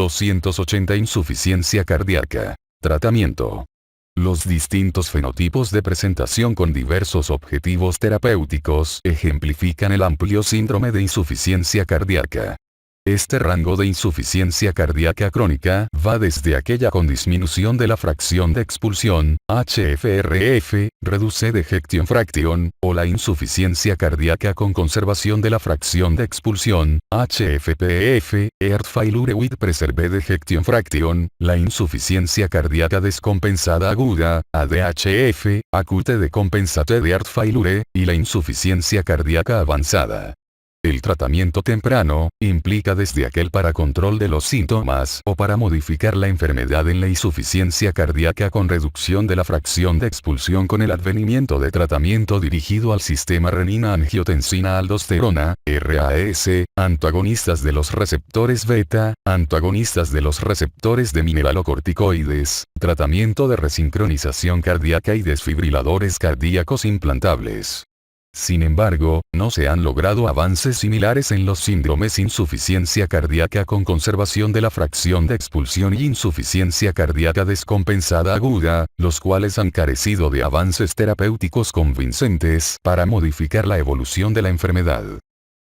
280 Insuficiencia cardíaca. Tratamiento. Los distintos fenotipos de presentación con diversos objetivos terapéuticos ejemplifican el amplio síndrome de insuficiencia cardíaca. Este rango de insuficiencia cardíaca crónica va desde aquella con disminución de la fracción de expulsión, HFrF, reduced ejection fraction, o la insuficiencia cardíaca con conservación de la fracción de expulsión, HFpEF, heart failure with preserved ejection fraction, la insuficiencia cardíaca descompensada aguda, ADHF, acute decompensated heart failure, y la insuficiencia cardíaca avanzada. El tratamiento temprano implica desde aquel para control de los síntomas o para modificar la enfermedad en la insuficiencia cardíaca con reducción de la fracción de expulsión con el advenimiento de tratamiento dirigido al sistema renina-angiotensina-aldosterona, RAS, antagonistas de los receptores beta, antagonistas de los receptores de mineralocorticoides, tratamiento de resincronización cardíaca y desfibriladores cardíacos implantables. Sin embargo, no se han logrado avances similares en los síndromes insuficiencia cardíaca con conservación de la fracción de expulsión y insuficiencia cardíaca descompensada aguda, los cuales han carecido de avances terapéuticos convincentes para modificar la evolución de la enfermedad.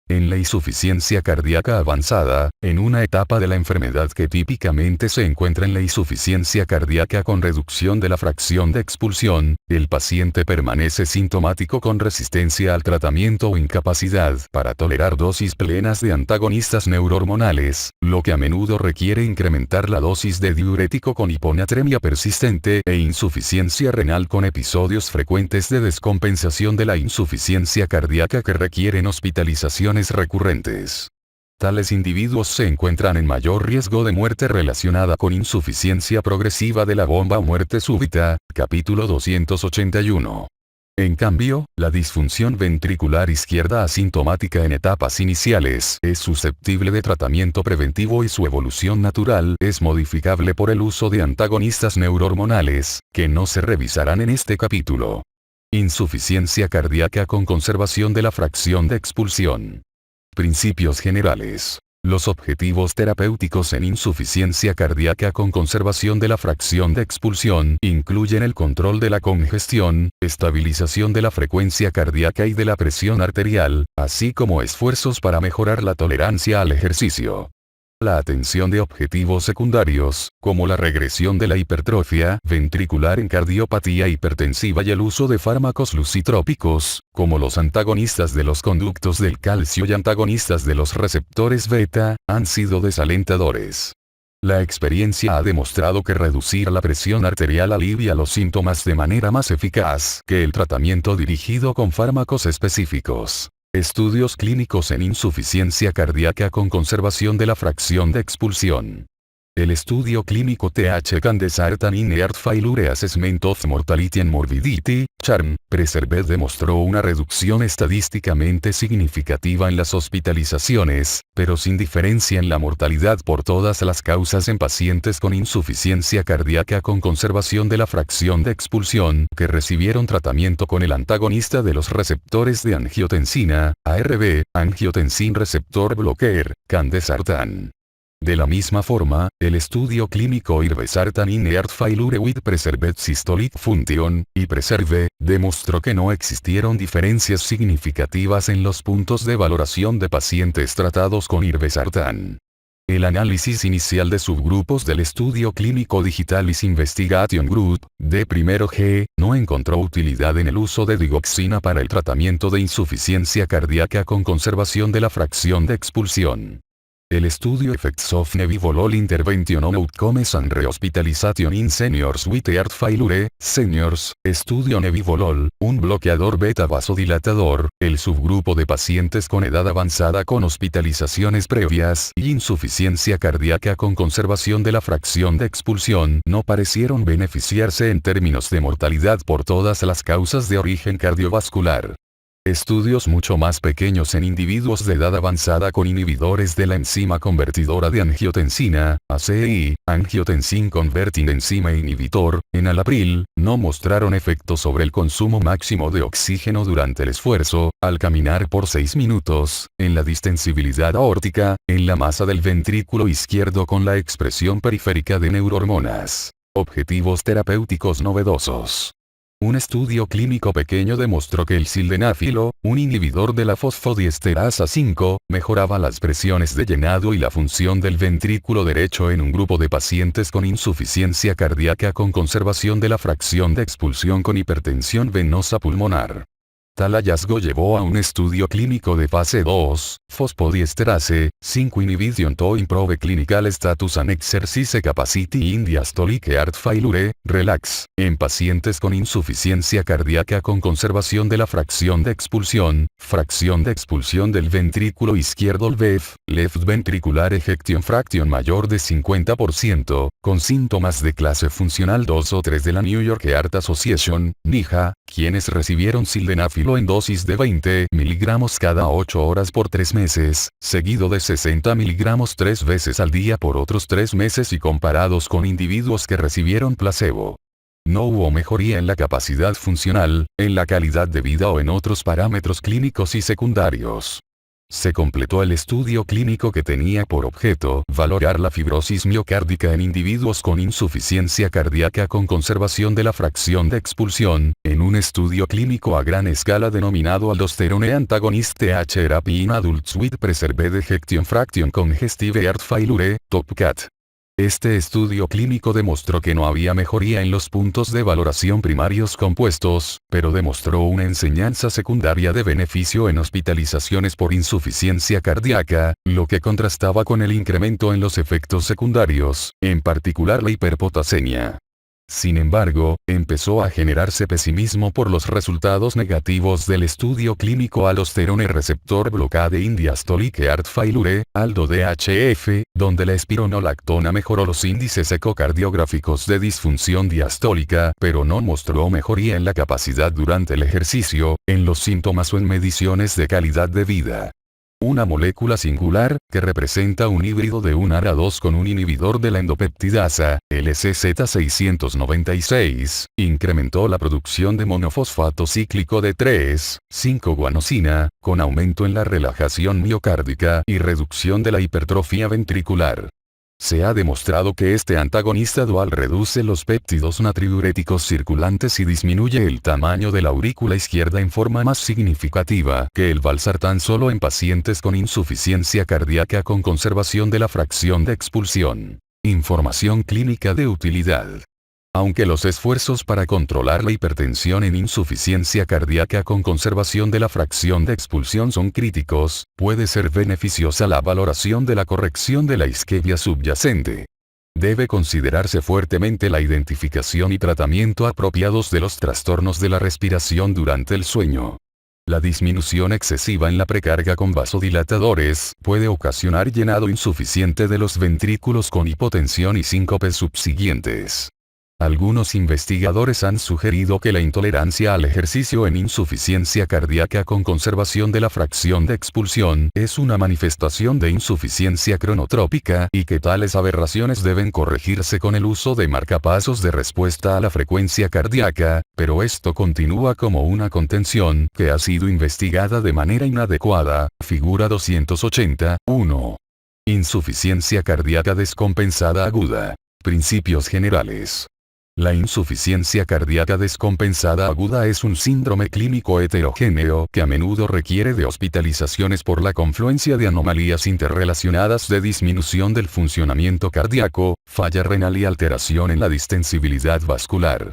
En la insuficiencia cardíaca avanzada, en una etapa de la enfermedad que típicamente se encuentra en la insuficiencia cardíaca con reducción de la fracción de expulsión, el paciente permanece sintomático con resistencia al tratamiento o incapacidad para tolerar dosis plenas de antagonistas neurohormonales, lo que a menudo requiere incrementar la dosis de diurético con hiponatremia persistente e insuficiencia renal con episodios frecuentes de descompensación de la insuficiencia cardíaca que requieren hospitalización recurrentes. Tales individuos se encuentran en mayor riesgo de muerte relacionada con insuficiencia progresiva de la bomba o muerte súbita, capítulo 281. En cambio, la disfunción ventricular izquierda asintomática en etapas iniciales es susceptible de tratamiento preventivo y su evolución natural es modificable por el uso de antagonistas neurohormonales, que no se revisarán en este capítulo. Insuficiencia cardíaca con conservación de la fracción de expulsión. Principios generales. Los objetivos terapéuticos en insuficiencia cardíaca con conservación de la fracción de expulsión incluyen el control de la congestión, estabilización de la frecuencia cardíaca y de la presión arterial, así como esfuerzos para mejorar la tolerancia al ejercicio. La atención de objetivos secundarios, como la regresión de la hipertrofia ventricular en cardiopatía hipertensiva y el uso de fármacos lucitrópicos, como los antagonistas de los conductos del calcio y antagonistas de los receptores beta, han sido desalentadores. La experiencia ha demostrado que reducir la presión arterial alivia los síntomas de manera más eficaz que el tratamiento dirigido con fármacos específicos. Estudios clínicos en insuficiencia cardíaca con conservación de la fracción de expulsión. El estudio clínico TH Candesartan in Heart Failure Assessment of Mortality and Morbidity, CHARM, Preserved demostró una reducción estadísticamente significativa en las hospitalizaciones, pero sin diferencia en la mortalidad por todas las causas en pacientes con insuficiencia cardíaca con conservación de la fracción de expulsión que recibieron tratamiento con el antagonista de los receptores de angiotensina, ARB, Angiotensin Receptor Blocker, Candesartan. De la misma forma, el estudio clínico Irbesartan in Heart Failure with Preserved Systolic Function, y PRESERVE, demostró que no existieron diferencias significativas en los puntos de valoración de pacientes tratados con Irbesartan. El análisis inicial de subgrupos del estudio clínico Digitalis Investigation Group, D1G, no encontró utilidad en el uso de digoxina para el tratamiento de insuficiencia cardíaca con conservación de la fracción de expulsión. El estudio Effects of Nebivolol Intervention on Outcomes and Rehospitalization in Seniors with Heart Failure, Seniors, estudio Nebivolol, un bloqueador beta vasodilatador, el subgrupo de pacientes con edad avanzada con hospitalizaciones previas y insuficiencia cardíaca con conservación de la fracción de expulsión no parecieron beneficiarse en términos de mortalidad por todas las causas de origen cardiovascular. Estudios mucho más pequeños en individuos de edad avanzada con inhibidores de la enzima convertidora de angiotensina, ACI, Angiotensin Converting Enzyme Inhibitor, enalapril, no mostraron efectos sobre el consumo máximo de oxígeno durante el esfuerzo, al caminar por 6 minutos, en la distensibilidad aórtica, en la masa del ventrículo izquierdo con la expresión periférica de neurohormonas. Objetivos terapéuticos novedosos. Un estudio clínico pequeño demostró que el sildenafilo, un inhibidor de la fosfodiesterasa 5, mejoraba las presiones de llenado y la función del ventrículo derecho en un grupo de pacientes con insuficiencia cardíaca con conservación de la fracción de expulsión con hipertensión venosa pulmonar. Tal hallazgo llevó a un estudio clínico de fase 2, fosfodiesterase 5 inhibition to improve clinical status and exercise capacity in diastolic heart failure, relax, en pacientes con insuficiencia cardíaca con conservación de la fracción de expulsión del ventrículo izquierdo LVEF, left ventricular ejection fraction mayor de 50%, con síntomas de clase funcional 2 o 3 de la New York Heart Association, NIHA, quienes recibieron sildenafil en dosis de 20 miligramos cada 8 horas por 3 meses, seguido de 60 miligramos 3 veces al día por otros 3 meses y comparados con individuos que recibieron placebo. No hubo mejoría en la capacidad funcional, en la calidad de vida o en otros parámetros clínicos y secundarios. Se completó el estudio clínico que tenía por objeto valorar la fibrosis miocárdica en individuos con insuficiencia cardíaca con conservación de la fracción de expulsión, en un estudio clínico a gran escala denominado Aldosterone Antagonist Therapy in Adults with Preserved Ejection Fraction Congestive Heart Failure, TOPCAT. Este estudio clínico demostró que no había mejoría en los puntos de valoración primarios compuestos, pero demostró una enseñanza secundaria de beneficio en hospitalizaciones por insuficiencia cardíaca, lo que contrastaba con el incremento en los efectos secundarios, en particular la hiperpotasemia. Sin embargo, empezó a generarse pesimismo por los resultados negativos del estudio clínico Aldosterone Receptor Blockade in Diastolic Heart Failure, ALDO-DHF, donde la espironolactona mejoró los índices ecocardiográficos de disfunción diastólica, pero no mostró mejoría en la capacidad durante el ejercicio, en los síntomas o en mediciones de calidad de vida. Una molécula singular, que representa un híbrido de un ARA2 con un inhibidor de la endopeptidasa, LCZ696, incrementó la producción de monofosfato cíclico de 3,5-guanosina, con aumento en la relajación miocárdica y reducción de la hipertrofia ventricular. Se ha demostrado que este antagonista dual reduce los péptidos natriuréticos circulantes y disminuye el tamaño de la aurícula izquierda en forma más significativa que el valsartán solo en pacientes con insuficiencia cardíaca con conservación de la fracción de expulsión. Información clínica de utilidad. Aunque los esfuerzos para controlar la hipertensión en insuficiencia cardíaca con conservación de la fracción de expulsión son críticos, puede ser beneficiosa la valoración de la corrección de la isquemia subyacente. Debe considerarse fuertemente la identificación y tratamiento apropiados de los trastornos de la respiración durante el sueño. La disminución excesiva en la precarga con vasodilatadores puede ocasionar llenado insuficiente de los ventrículos con hipotensión y síncope subsiguientes. Algunos investigadores han sugerido que la intolerancia al ejercicio en insuficiencia cardíaca con conservación de la fracción de expulsión es una manifestación de insuficiencia cronotrópica y que tales aberraciones deben corregirse con el uso de marcapasos de respuesta a la frecuencia cardíaca, pero esto continúa como una contención que ha sido investigada de manera inadecuada, figura 280.1. Insuficiencia cardíaca descompensada aguda. Principios generales. La insuficiencia cardíaca descompensada aguda es un síndrome clínico heterogéneo que a menudo requiere de hospitalizaciones por la confluencia de anomalías interrelacionadas de disminución del funcionamiento cardíaco, falla renal y alteración en la distensibilidad vascular.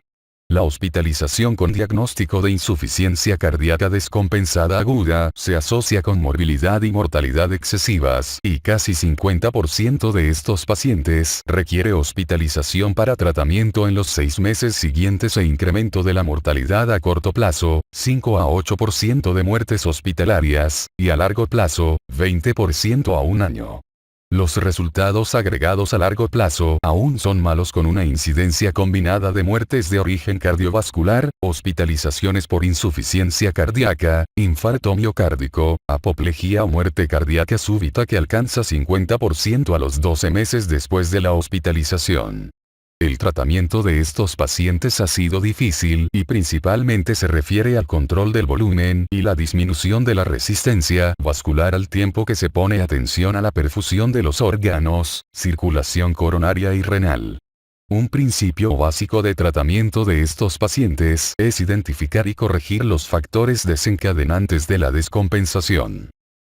La hospitalización con diagnóstico de insuficiencia cardíaca descompensada aguda se asocia con morbilidad y mortalidad excesivas y casi 50% de estos pacientes requiere hospitalización para tratamiento en los 6 meses siguientes e incremento de la mortalidad a corto plazo, 5 a 8% de muertes hospitalarias, y a largo plazo, 20% a un año. Los resultados agregados a largo plazo aún son malos, con una incidencia combinada de muertes de origen cardiovascular, hospitalizaciones por insuficiencia cardíaca, infarto miocárdico, apoplejía o muerte cardíaca súbita que alcanza 50% a los 12 meses después de la hospitalización. El tratamiento de estos pacientes ha sido difícil y principalmente se refiere al control del volumen y la disminución de la resistencia vascular al tiempo que se pone atención a la perfusión de los órganos, circulación coronaria y renal. Un principio básico de tratamiento de estos pacientes es identificar y corregir los factores desencadenantes de la descompensación.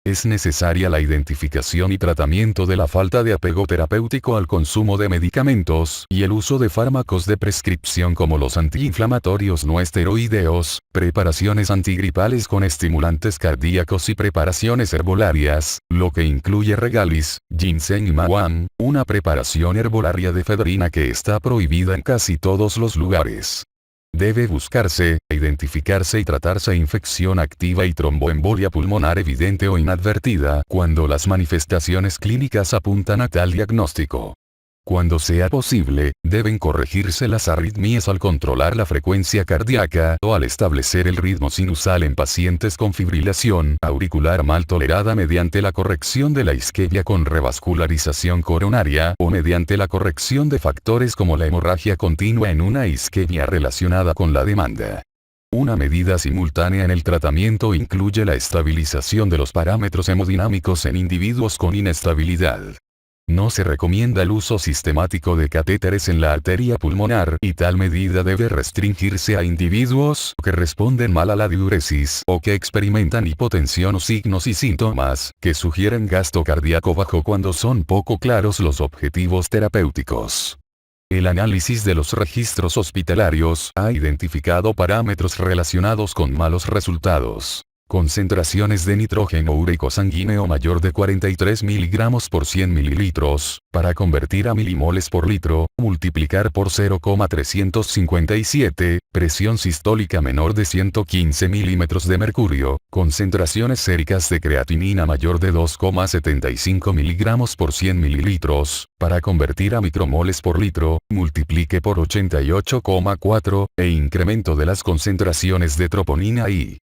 Es necesaria la identificación y tratamiento de la falta de apego terapéutico al consumo de medicamentos y el uso de fármacos de prescripción como los antiinflamatorios no esteroideos, preparaciones antigripales con estimulantes cardíacos y preparaciones herbolarias, lo que incluye regalis, ginseng y mawam, una preparación herbolaria de efedrina que está prohibida en casi todos los lugares. Debe buscarse, identificarse y tratarse infección activa y tromboembolia pulmonar evidente o inadvertida cuando las manifestaciones clínicas apuntan a tal diagnóstico. Cuando sea posible, deben corregirse las arritmias al controlar la frecuencia cardíaca o al establecer el ritmo sinusal en pacientes con fibrilación auricular mal tolerada mediante la corrección de la isquemia con revascularización coronaria o mediante la corrección de factores como la hemorragia continua en una isquemia relacionada con la demanda. Una medida simultánea en el tratamiento incluye la estabilización de los parámetros hemodinámicos en individuos con inestabilidad. No se recomienda el uso sistemático de catéteres en la arteria pulmonar y tal medida debe restringirse a individuos que responden mal a la diuresis o que experimentan hipotensión o signos y síntomas que sugieren gasto cardíaco bajo cuando son poco claros los objetivos terapéuticos. El análisis de los registros hospitalarios ha identificado parámetros relacionados con malos resultados. Concentraciones de nitrógeno úrico sanguíneo mayor de 43 mg por 100 ml, para convertir a milimoles por litro, multiplicar por 0,357, presión sistólica menor de 115 milímetros de mercurio, concentraciones séricas de creatinina mayor de 2,75 mg por 100 ml, para convertir a micromoles por litro, multiplique por 88,4, e incremento de las concentraciones de troponina y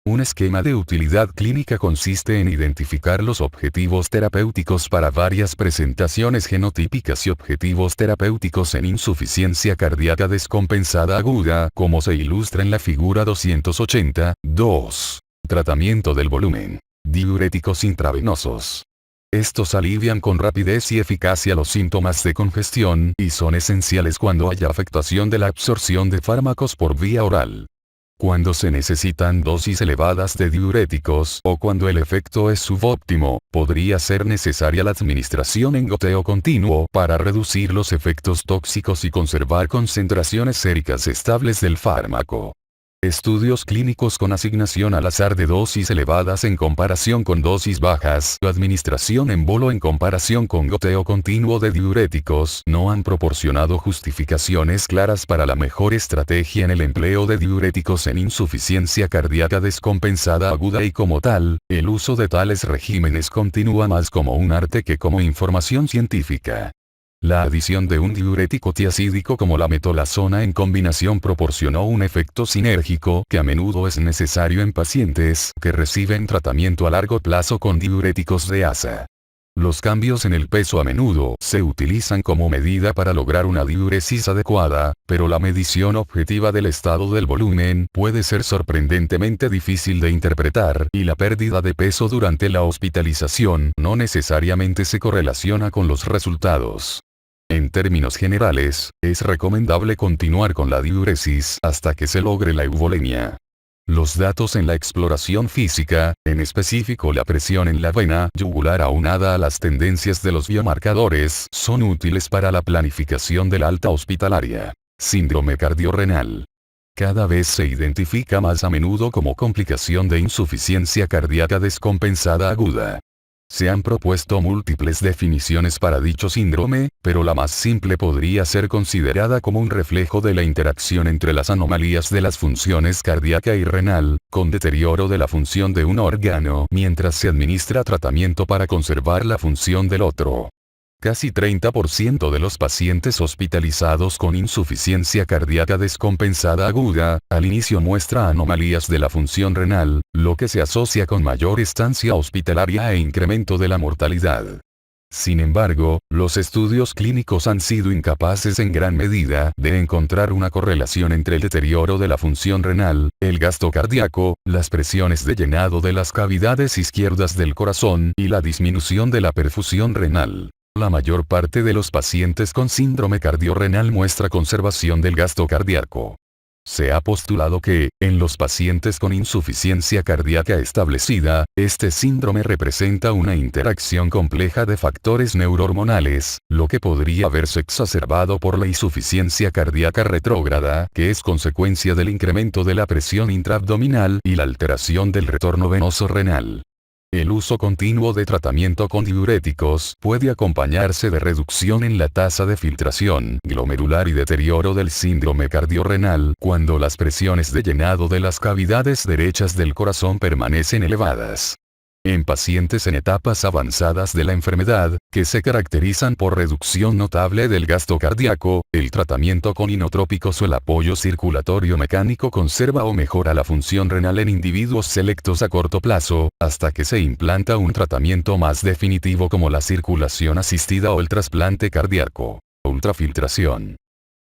un esquema de utilidad clínica consiste en identificar los objetivos terapéuticos para varias presentaciones genotípicas y objetivos terapéuticos en insuficiencia cardíaca descompensada aguda, como se ilustra en la figura 280. 2. Tratamiento del volumen. Diuréticos intravenosos. Estos alivian con rapidez y eficacia los síntomas de congestión y son esenciales cuando haya afectación de la absorción de fármacos por vía oral. Cuando se necesitan dosis elevadas de diuréticos o cuando el efecto es subóptimo, podría ser necesaria la administración en goteo continuo para reducir los efectos tóxicos y conservar concentraciones séricas estables del fármaco. Estudios clínicos con asignación al azar de dosis elevadas en comparación con dosis bajas o administración en bolo en comparación con goteo continuo de diuréticos no han proporcionado justificaciones claras para la mejor estrategia en el empleo de diuréticos en insuficiencia cardíaca descompensada aguda y como tal, el uso de tales regímenes continúa más como un arte que como información científica. La adición de un diurético tiazídico como la metolazona en combinación proporcionó un efecto sinérgico que a menudo es necesario en pacientes que reciben tratamiento a largo plazo con diuréticos de ASA. Los cambios en el peso a menudo se utilizan como medida para lograr una diuresis adecuada, pero la medición objetiva del estado del volumen puede ser sorprendentemente difícil de interpretar y la pérdida de peso durante la hospitalización no necesariamente se correlaciona con los resultados. En términos generales, es recomendable continuar con la diuresis hasta que se logre la euvolemia. Los datos en la exploración física, en específico la presión en la vena yugular aunada a las tendencias de los biomarcadores, son útiles para la planificación de la alta hospitalaria. Síndrome cardiorrenal. Cada vez se identifica más a menudo como complicación de insuficiencia cardíaca descompensada aguda. Se han propuesto múltiples definiciones para dicho síndrome, pero la más simple podría ser considerada como un reflejo de la interacción entre las anomalías de las funciones cardíaca y renal, con deterioro de la función de un órgano mientras se administra tratamiento para conservar la función del otro. Casi 30% de los pacientes hospitalizados con insuficiencia cardíaca descompensada aguda, al inicio muestra anomalías de la función renal, lo que se asocia con mayor estancia hospitalaria e incremento de la mortalidad. Sin embargo, los estudios clínicos han sido incapaces en gran medida de encontrar una correlación entre el deterioro de la función renal, el gasto cardíaco, las presiones de llenado de las cavidades izquierdas del corazón y la disminución de la perfusión renal. La mayor parte de los pacientes con síndrome cardiorrenal muestra conservación del gasto cardíaco. Se ha postulado que, en los pacientes con insuficiencia cardíaca establecida, este síndrome representa una interacción compleja de factores neurohormonales, lo que podría verse exacerbado por la insuficiencia cardíaca retrógrada, que es consecuencia del incremento de la presión intraabdominal y la alteración del retorno venoso renal. El uso continuo de tratamiento con diuréticos puede acompañarse de reducción en la tasa de filtración glomerular y deterioro del síndrome cardiorrenal cuando las presiones de llenado de las cavidades derechas del corazón permanecen elevadas. En pacientes en etapas avanzadas de la enfermedad, que se caracterizan por reducción notable del gasto cardíaco, el tratamiento con inotrópicos o el apoyo circulatorio mecánico conserva o mejora la función renal en individuos selectos a corto plazo, hasta que se implanta un tratamiento más definitivo como la circulación asistida o el trasplante cardíaco. Ultrafiltración.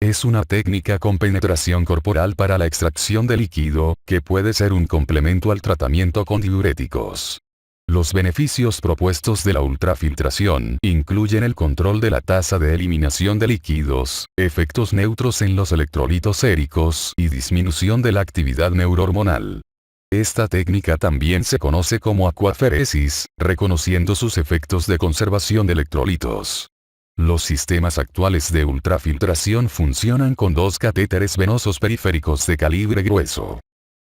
Es una técnica con penetración corporal para la extracción de líquido, que puede ser un complemento al tratamiento con diuréticos. Los beneficios propuestos de la ultrafiltración incluyen el control de la tasa de eliminación de líquidos, efectos neutros en los electrolitos séricos y disminución de la actividad neurohormonal. Esta técnica también se conoce como aquaferesis, reconociendo sus efectos de conservación de electrolitos. Los sistemas actuales de ultrafiltración funcionan con dos catéteres venosos periféricos de calibre grueso.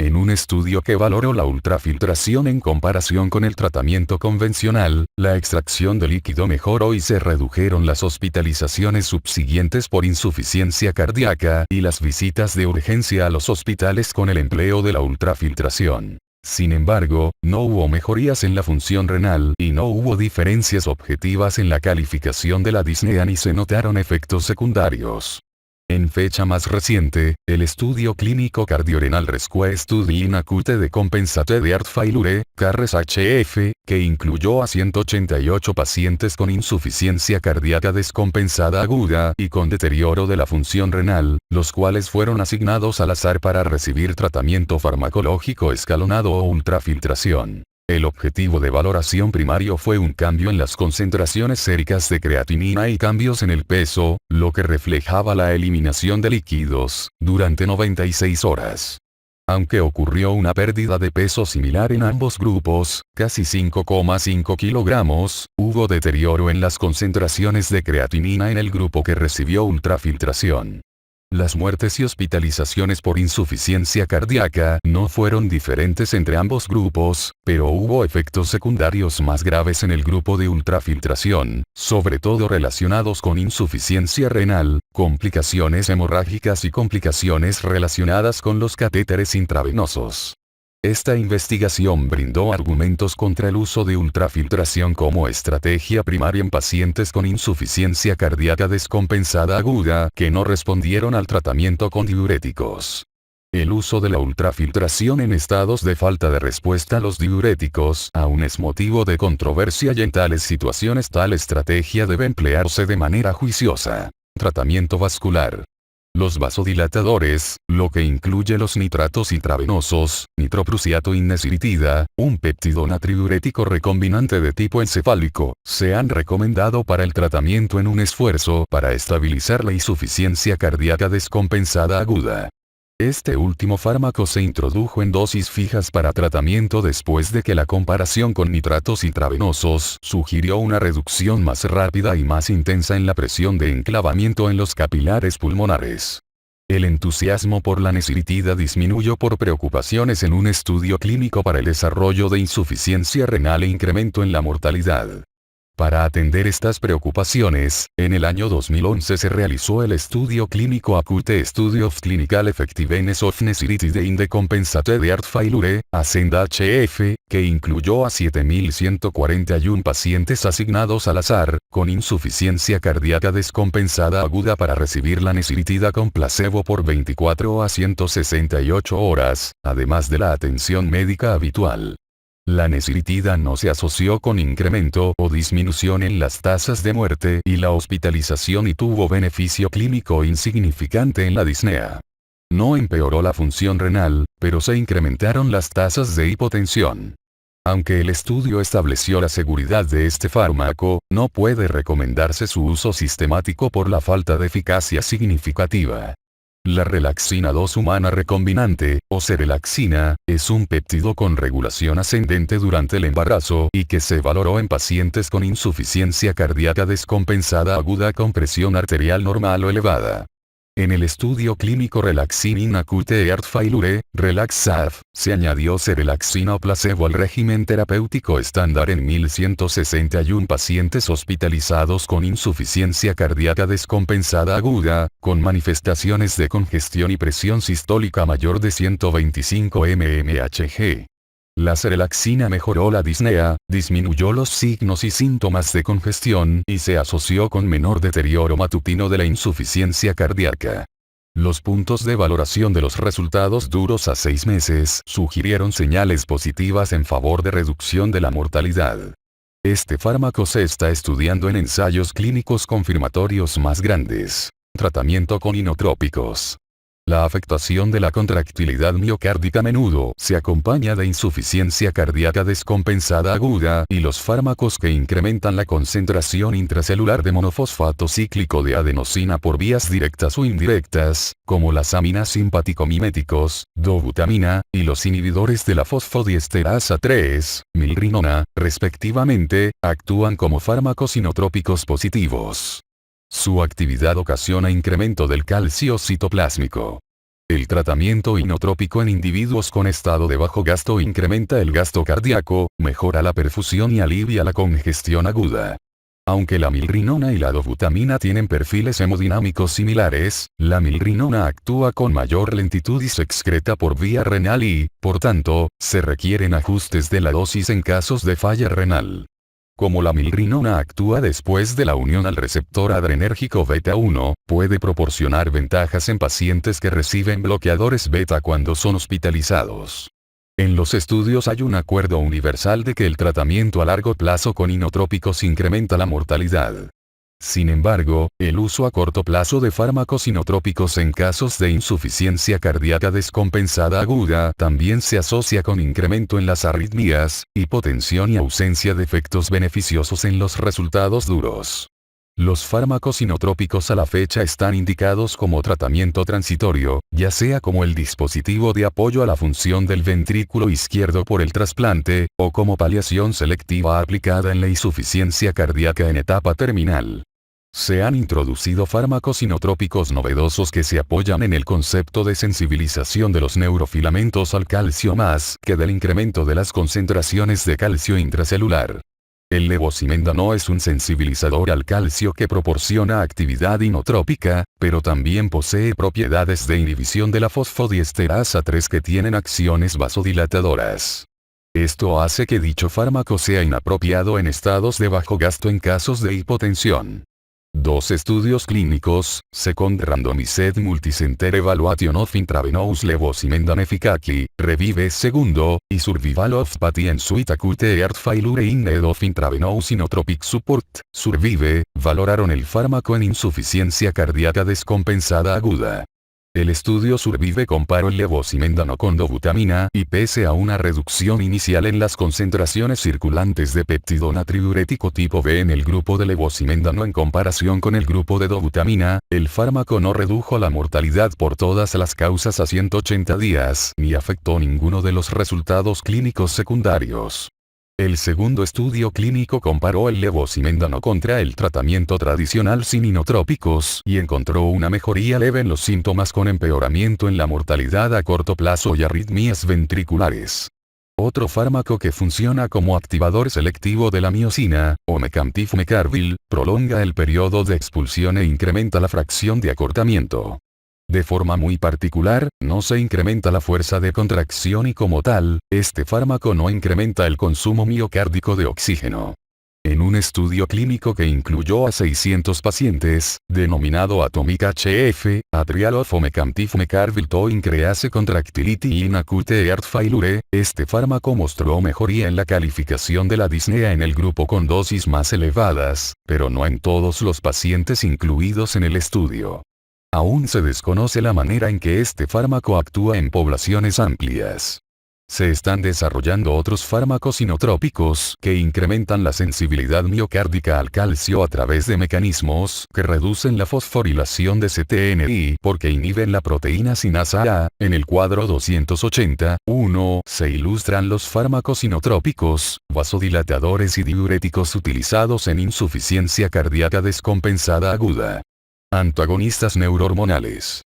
En un estudio que valoró la ultrafiltración en comparación con el tratamiento convencional, la extracción de líquido mejoró y se redujeron las hospitalizaciones subsiguientes por insuficiencia cardíaca y las visitas de urgencia a los hospitales con el empleo de la ultrafiltración. Sin embargo, no hubo mejorías en la función renal y no hubo diferencias objetivas en la calificación de la disnea ni se notaron efectos secundarios. En fecha más reciente, el estudio clínico Cardiorenal Rescue Study in Acute Decompensated Heart Failure, CARES-HF, que incluyó a 188 pacientes con insuficiencia cardíaca descompensada aguda y con deterioro de la función renal, los cuales fueron asignados al azar para recibir tratamiento farmacológico escalonado o ultrafiltración. El objetivo de valoración primario fue un cambio en las concentraciones séricas de creatinina y cambios en el peso, lo que reflejaba la eliminación de líquidos, durante 96 horas. Aunque ocurrió una pérdida de peso similar en ambos grupos, casi 5,5 kilogramos, hubo deterioro en las concentraciones de creatinina en el grupo que recibió ultrafiltración. Las muertes y hospitalizaciones por insuficiencia cardíaca no fueron diferentes entre ambos grupos, pero hubo efectos secundarios más graves en el grupo de ultrafiltración, sobre todo relacionados con insuficiencia renal, complicaciones hemorrágicas y complicaciones relacionadas con los catéteres intravenosos. Esta investigación brindó argumentos contra el uso de ultrafiltración como estrategia primaria en pacientes con insuficiencia cardíaca descompensada aguda que no respondieron al tratamiento con diuréticos. El uso de la ultrafiltración en estados de falta de respuesta a los diuréticos aún es motivo de controversia y en tales situaciones tal estrategia debe emplearse de manera juiciosa. Tratamiento vascular. Los vasodilatadores, lo que incluye los nitratos intravenosos, nitroprusiato inesritida, un péptido natriurético recombinante de tipo encefálico, se han recomendado para el tratamiento en un esfuerzo para estabilizar la insuficiencia cardíaca descompensada aguda. Este último fármaco se introdujo en dosis fijas para tratamiento después de que la comparación con nitratos intravenosos sugirió una reducción más rápida y más intensa en la presión de enclavamiento en los capilares pulmonares. El entusiasmo por la nesritida disminuyó por preocupaciones en un estudio clínico para el desarrollo de insuficiencia renal e incremento en la mortalidad. Para atender estas preocupaciones, en el año 2011 se realizó el estudio clínico Acute Study of Clinical Effectiveness of Nesritide in the Compensated Heart Failure, ASCEND-HF, que incluyó a 7.141 pacientes asignados al azar, con insuficiencia cardíaca descompensada aguda para recibir la nesritida con placebo por 24 a 168 horas, además de la atención médica habitual. La nesritida no se asoció con incremento o disminución en las tasas de muerte y la hospitalización y tuvo beneficio clínico insignificante en la disnea. No empeoró la función renal, pero se incrementaron las tasas de hipotensión. Aunque el estudio estableció la seguridad de este fármaco, no puede recomendarse su uso sistemático por la falta de eficacia significativa. La relaxina 2 humana recombinante, o serelaxina, es un péptido con regulación ascendente durante el embarazo y que se valoró en pacientes con insuficiencia cardíaca descompensada aguda con presión arterial normal o elevada. En el estudio clínico Relaxin in Acute Heart Failure, RELAX-AF, se añadió serelaxina o placebo al régimen terapéutico estándar en 1.161 pacientes hospitalizados con insuficiencia cardíaca descompensada aguda, con manifestaciones de congestión y presión sistólica mayor de 125 mmHg. La serelaxina mejoró la disnea, disminuyó los signos y síntomas de congestión y se asoció con menor deterioro matutino de la insuficiencia cardíaca. Los puntos de valoración de los resultados duros a 6 meses sugirieron señales positivas en favor de reducción de la mortalidad. Este fármaco se está estudiando en ensayos clínicos confirmatorios más grandes. Tratamiento con inotrópicos. La afectación de la contractilidad miocárdica a menudo se acompaña de insuficiencia cardíaca descompensada aguda y los fármacos que incrementan la concentración intracelular de monofosfato cíclico de adenosina por vías directas o indirectas, como las aminas simpático-miméticos, dobutamina, y los inhibidores de la fosfodiesterasa 3, milrinona, respectivamente, actúan como fármacos inotrópicos positivos. Su actividad ocasiona incremento del calcio citoplásmico. El tratamiento inotrópico en individuos con estado de bajo gasto incrementa el gasto cardíaco, mejora la perfusión y alivia la congestión aguda. Aunque la milrinona y la dobutamina tienen perfiles hemodinámicos similares, la milrinona actúa con mayor lentitud y se excreta por vía renal y, por tanto, se requieren ajustes de la dosis en casos de falla renal. Como la milrinona actúa después de la unión al receptor adrenérgico beta 1, puede proporcionar ventajas en pacientes que reciben bloqueadores beta cuando son hospitalizados. En los estudios hay un acuerdo universal de que el tratamiento a largo plazo con inotrópicos incrementa la mortalidad. Sin embargo, el uso a corto plazo de fármacos inotrópicos en casos de insuficiencia cardíaca descompensada aguda también se asocia con incremento en las arritmias, hipotensión y ausencia de efectos beneficiosos en los resultados duros. Los fármacos inotrópicos a la fecha están indicados como tratamiento transitorio, ya sea como el dispositivo de apoyo a la función del ventrículo izquierdo por el trasplante, o como paliación selectiva aplicada en la insuficiencia cardíaca en etapa terminal. Se han introducido fármacos inotrópicos novedosos que se apoyan en el concepto de sensibilización de los neurofilamentos al calcio más que del incremento de las concentraciones de calcio intracelular. El levosimendan es un sensibilizador al calcio que proporciona actividad inotrópica, pero también posee propiedades de inhibición de la fosfodiesterasa 3 que tienen acciones vasodilatadoras. Esto hace que dicho fármaco sea inapropiado en estados de bajo gasto en casos de hipotensión. 2 estudios clínicos, Second Randomized Multicenter Evaluation of Intravenous Levosimendan Efficacy, Revive II, y Survival of Patients with Acute Heart Failure in Need of Intravenous Inotropic Support, Survive, valoraron el fármaco en insuficiencia cardíaca descompensada aguda. El estudio Survive comparó el levosimendan con dobutamina y pese a una reducción inicial en las concentraciones circulantes de péptido natriurético tipo B en el grupo de levosimendan en comparación con el grupo de dobutamina, el fármaco no redujo la mortalidad por todas las causas a 180 días ni afectó ninguno de los resultados clínicos secundarios. El segundo estudio clínico comparó el levosimendan contra el tratamiento tradicional sin inotrópicos y encontró una mejoría leve en los síntomas con empeoramiento en la mortalidad a corto plazo y arritmias ventriculares. Otro fármaco que funciona como activador selectivo de la miosina, omecamtiv mecarbil, prolonga el periodo de expulsión e incrementa la fracción de acortamiento. De forma muy particular, no se incrementa la fuerza de contracción y como tal, este fármaco no incrementa el consumo miocárdico de oxígeno. En un estudio clínico que incluyó a 600 pacientes, denominado ATOMIC-HF, Atrial of omecamtiv mecarbil to increase contractility in acute heart failure, este fármaco mostró mejoría en la calificación de la disnea en el grupo con dosis más elevadas, pero no en todos los pacientes incluidos en el estudio. Aún se desconoce la manera en que este fármaco actúa en poblaciones amplias. Se están desarrollando otros fármacos inotrópicos que incrementan la sensibilidad miocárdica al calcio a través de mecanismos que reducen la fosforilación de CTNI porque inhiben la proteína sinasa A. En el cuadro 280.1 se ilustran los fármacos inotrópicos, vasodilatadores y diuréticos utilizados en insuficiencia cardíaca descompensada aguda. Antagonistas neurohormonales.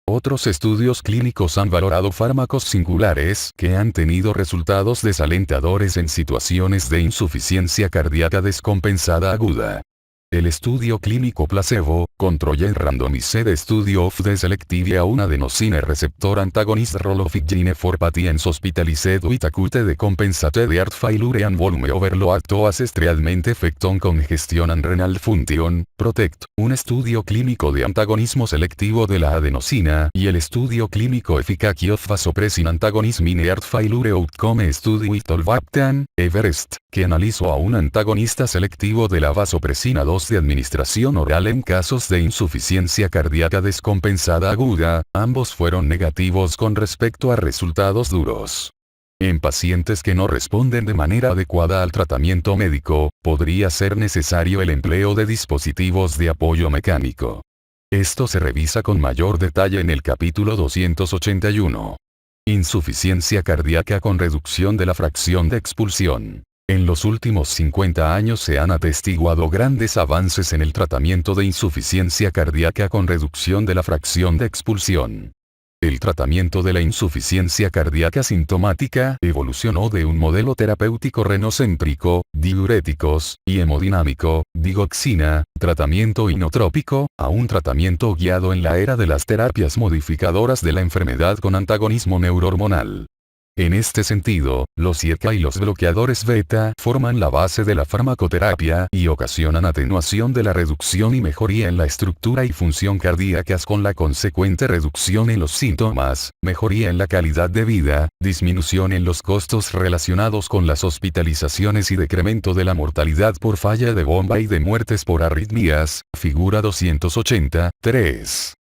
Otros estudios clínicos han valorado fármacos singulares que han tenido resultados desalentadores en situaciones de insuficiencia cardíaca descompensada aguda. El estudio clínico placebo, Controlled Randomized Study of the Selective Adenosine Receptor Antagonist Role of Gene for Patients Hospitalized with Acute Decompensated Heart Failure and Volume Overload to Assess Treatment Effect on Congestion and Renal Function, PROTECT, un estudio clínico de antagonismo selectivo de la adenosina, y el estudio clínico Efficacy of Vasopressin Antagonism in Heart Failure Outcome Study with Tolvaptan, Everest, que analizó a un antagonista selectivo de la vasopresina 2 de administración oral en casos de insuficiencia cardíaca descompensada aguda, ambos fueron negativos con respecto a resultados duros. En pacientes que no responden de manera adecuada al tratamiento médico, podría ser necesario el empleo de dispositivos de apoyo mecánico. Esto se revisa con mayor detalle en el capítulo 281. Insuficiencia cardíaca con reducción de la fracción de expulsión. En los últimos 50 años se han atestiguado grandes avances en el tratamiento de insuficiencia cardíaca con reducción de la fracción de expulsión. El tratamiento de la insuficiencia cardíaca sintomática evolucionó de un modelo terapéutico renocéntrico, diuréticos, y hemodinámico, digoxina, tratamiento inotrópico, a un tratamiento guiado en la era de las terapias modificadoras de la enfermedad con antagonismo neurohormonal. En este sentido, los IECA y los bloqueadores beta forman la base de la farmacoterapia y ocasionan atenuación de la reducción y mejoría en la estructura y función cardíacas con la consecuente reducción en los síntomas, mejoría en la calidad de vida, disminución en los costos relacionados con las hospitalizaciones y decremento de la mortalidad por falla de bomba y de muertes por arritmias, figura 280.3.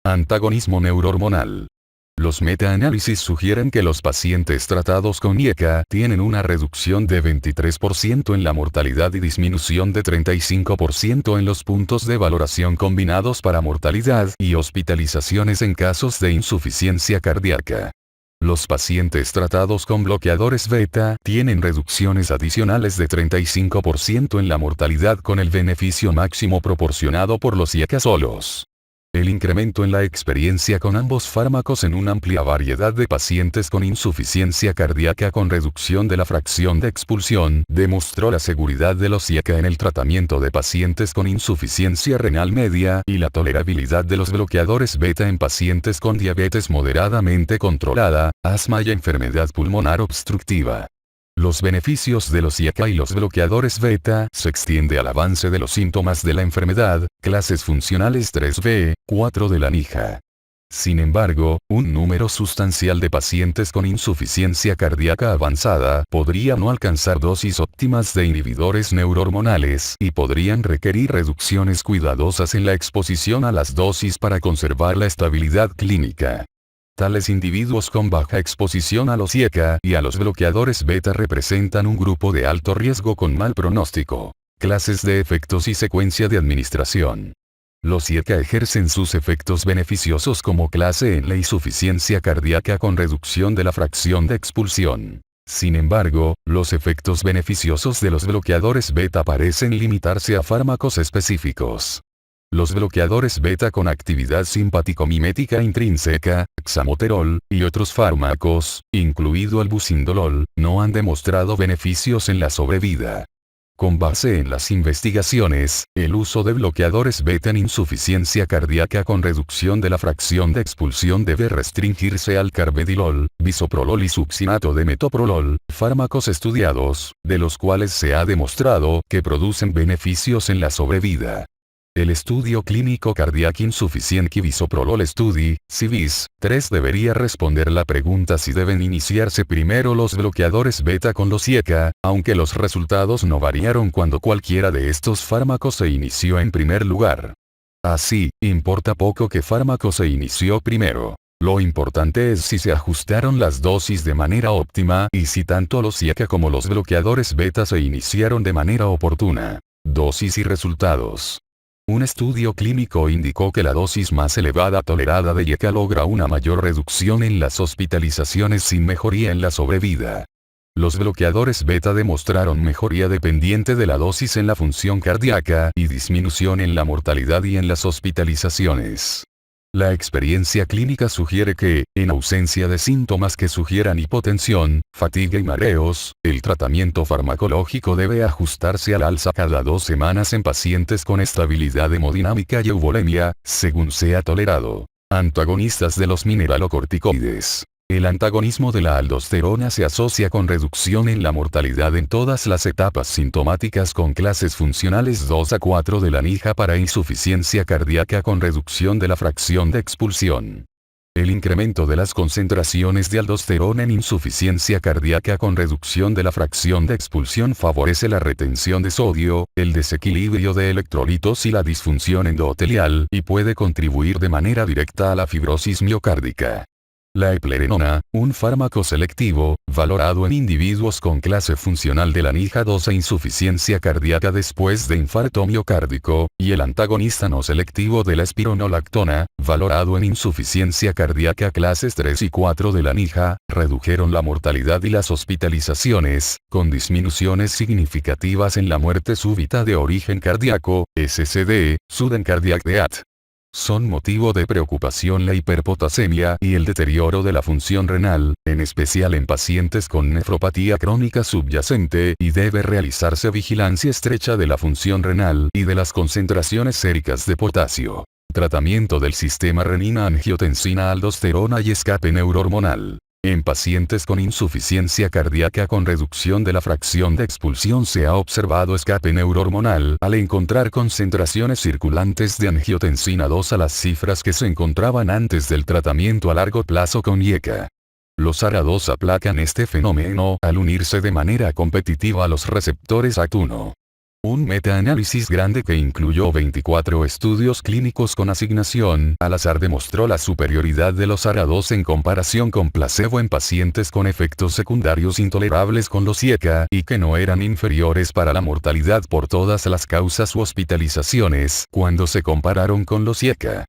Antagonismo neurohormonal. Los metaanálisis sugieren que los pacientes tratados con IECA tienen una reducción de 23% en la mortalidad y disminución de 35% en los puntos de valoración combinados para mortalidad y hospitalizaciones en casos de insuficiencia cardíaca. Los pacientes tratados con bloqueadores beta tienen reducciones adicionales de 35% en la mortalidad con el beneficio máximo proporcionado por los IECA solos. El incremento en la experiencia con ambos fármacos en una amplia variedad de pacientes con insuficiencia cardíaca con reducción de la fracción de expulsión demostró la seguridad de los IECA en el tratamiento de pacientes con insuficiencia renal media y la tolerabilidad de los bloqueadores beta en pacientes con diabetes moderadamente controlada, asma y enfermedad pulmonar obstructiva. Los beneficios de los IECA y los bloqueadores beta se extiende al avance de los síntomas de la enfermedad, clases funcionales 3B, 4 de la NIJA. Sin embargo, un número sustancial de pacientes con insuficiencia cardíaca avanzada podría no alcanzar dosis óptimas de inhibidores neurohormonales y podrían requerir reducciones cuidadosas en la exposición a las dosis para conservar la estabilidad clínica. Tales individuos con baja exposición a los IECA y a los bloqueadores beta representan un grupo de alto riesgo con mal pronóstico. Clases de efectos y secuencia de administración. Los IECA ejercen sus efectos beneficiosos como clase en la insuficiencia cardíaca con reducción de la fracción de expulsión. Sin embargo, los efectos beneficiosos de los bloqueadores beta parecen limitarse a fármacos específicos. Los bloqueadores beta con actividad simpático-mimética intrínseca, xamoterol, y otros fármacos, incluido el bucindolol, no han demostrado beneficios en la sobrevida. Con base en las investigaciones, el uso de bloqueadores beta en insuficiencia cardíaca con reducción de la fracción de expulsión debe restringirse al carvedilol, bisoprolol y succinato de metoprolol, fármacos estudiados, de los cuales se ha demostrado que producen beneficios en la sobrevida. El estudio clínico Cardiac Insufficiency Bisoprolol Study, CIBIS, 3 debería responder la pregunta si deben iniciarse primero los bloqueadores beta con los IECA, aunque los resultados no variaron cuando cualquiera de estos fármacos se inició en primer lugar. Así, importa poco qué fármaco se inició primero. Lo importante es si se ajustaron las dosis de manera óptima y si tanto los IECA como los bloqueadores beta se iniciaron de manera oportuna. Dosis y resultados. Un estudio clínico indicó que la dosis más elevada tolerada de IECA logra una mayor reducción en las hospitalizaciones sin mejoría en la sobrevida. Los bloqueadores beta demostraron mejoría dependiente de la dosis en la función cardíaca y disminución en la mortalidad y en las hospitalizaciones. La experiencia clínica sugiere que, en ausencia de síntomas que sugieran hipotensión, fatiga y mareos, el tratamiento farmacológico debe ajustarse al alza cada 2 semanas en pacientes con estabilidad hemodinámica y euvolemia, según sea tolerado. Antagonistas de los mineralocorticoides. El antagonismo de la aldosterona se asocia con reducción en la mortalidad en todas las etapas sintomáticas con clases funcionales 2 a 4 de la NIHA para insuficiencia cardíaca con reducción de la fracción de expulsión. El incremento de las concentraciones de aldosterona en insuficiencia cardíaca con reducción de la fracción de expulsión favorece la retención de sodio, el desequilibrio de electrolitos y la disfunción endotelial y puede contribuir de manera directa a la fibrosis miocárdica. La eplerenona, un fármaco selectivo, valorado en individuos con clase funcional de la NIHA 2 e insuficiencia cardíaca después de infarto miocárdico, y el antagonista no selectivo de la espironolactona, valorado en insuficiencia cardíaca clases 3 y 4 de la NIHA, redujeron la mortalidad y las hospitalizaciones, con disminuciones significativas en la muerte súbita de origen cardíaco, SCD, sudden cardiac death. Son motivo de preocupación la hiperpotasemia y el deterioro de la función renal, en especial en pacientes con nefropatía crónica subyacente, y debe realizarse vigilancia estrecha de la función renal y de las concentraciones séricas de potasio. Tratamiento del sistema renina-angiotensina-aldosterona y escape neurohormonal. En pacientes con insuficiencia cardíaca con reducción de la fracción de expulsión se ha observado escape neurohormonal al encontrar concentraciones circulantes de angiotensina 2 a las cifras que se encontraban antes del tratamiento a largo plazo con IECA. Los ARA2 aplacan este fenómeno al unirse de manera competitiva a los receptores ACT1. Un metaanálisis grande que incluyó 24 estudios clínicos con asignación al azar demostró la superioridad de los ARA2 en comparación con placebo en pacientes con efectos secundarios intolerables con los IECA y que no eran inferiores para la mortalidad por todas las causas u hospitalizaciones cuando se compararon con los IECA.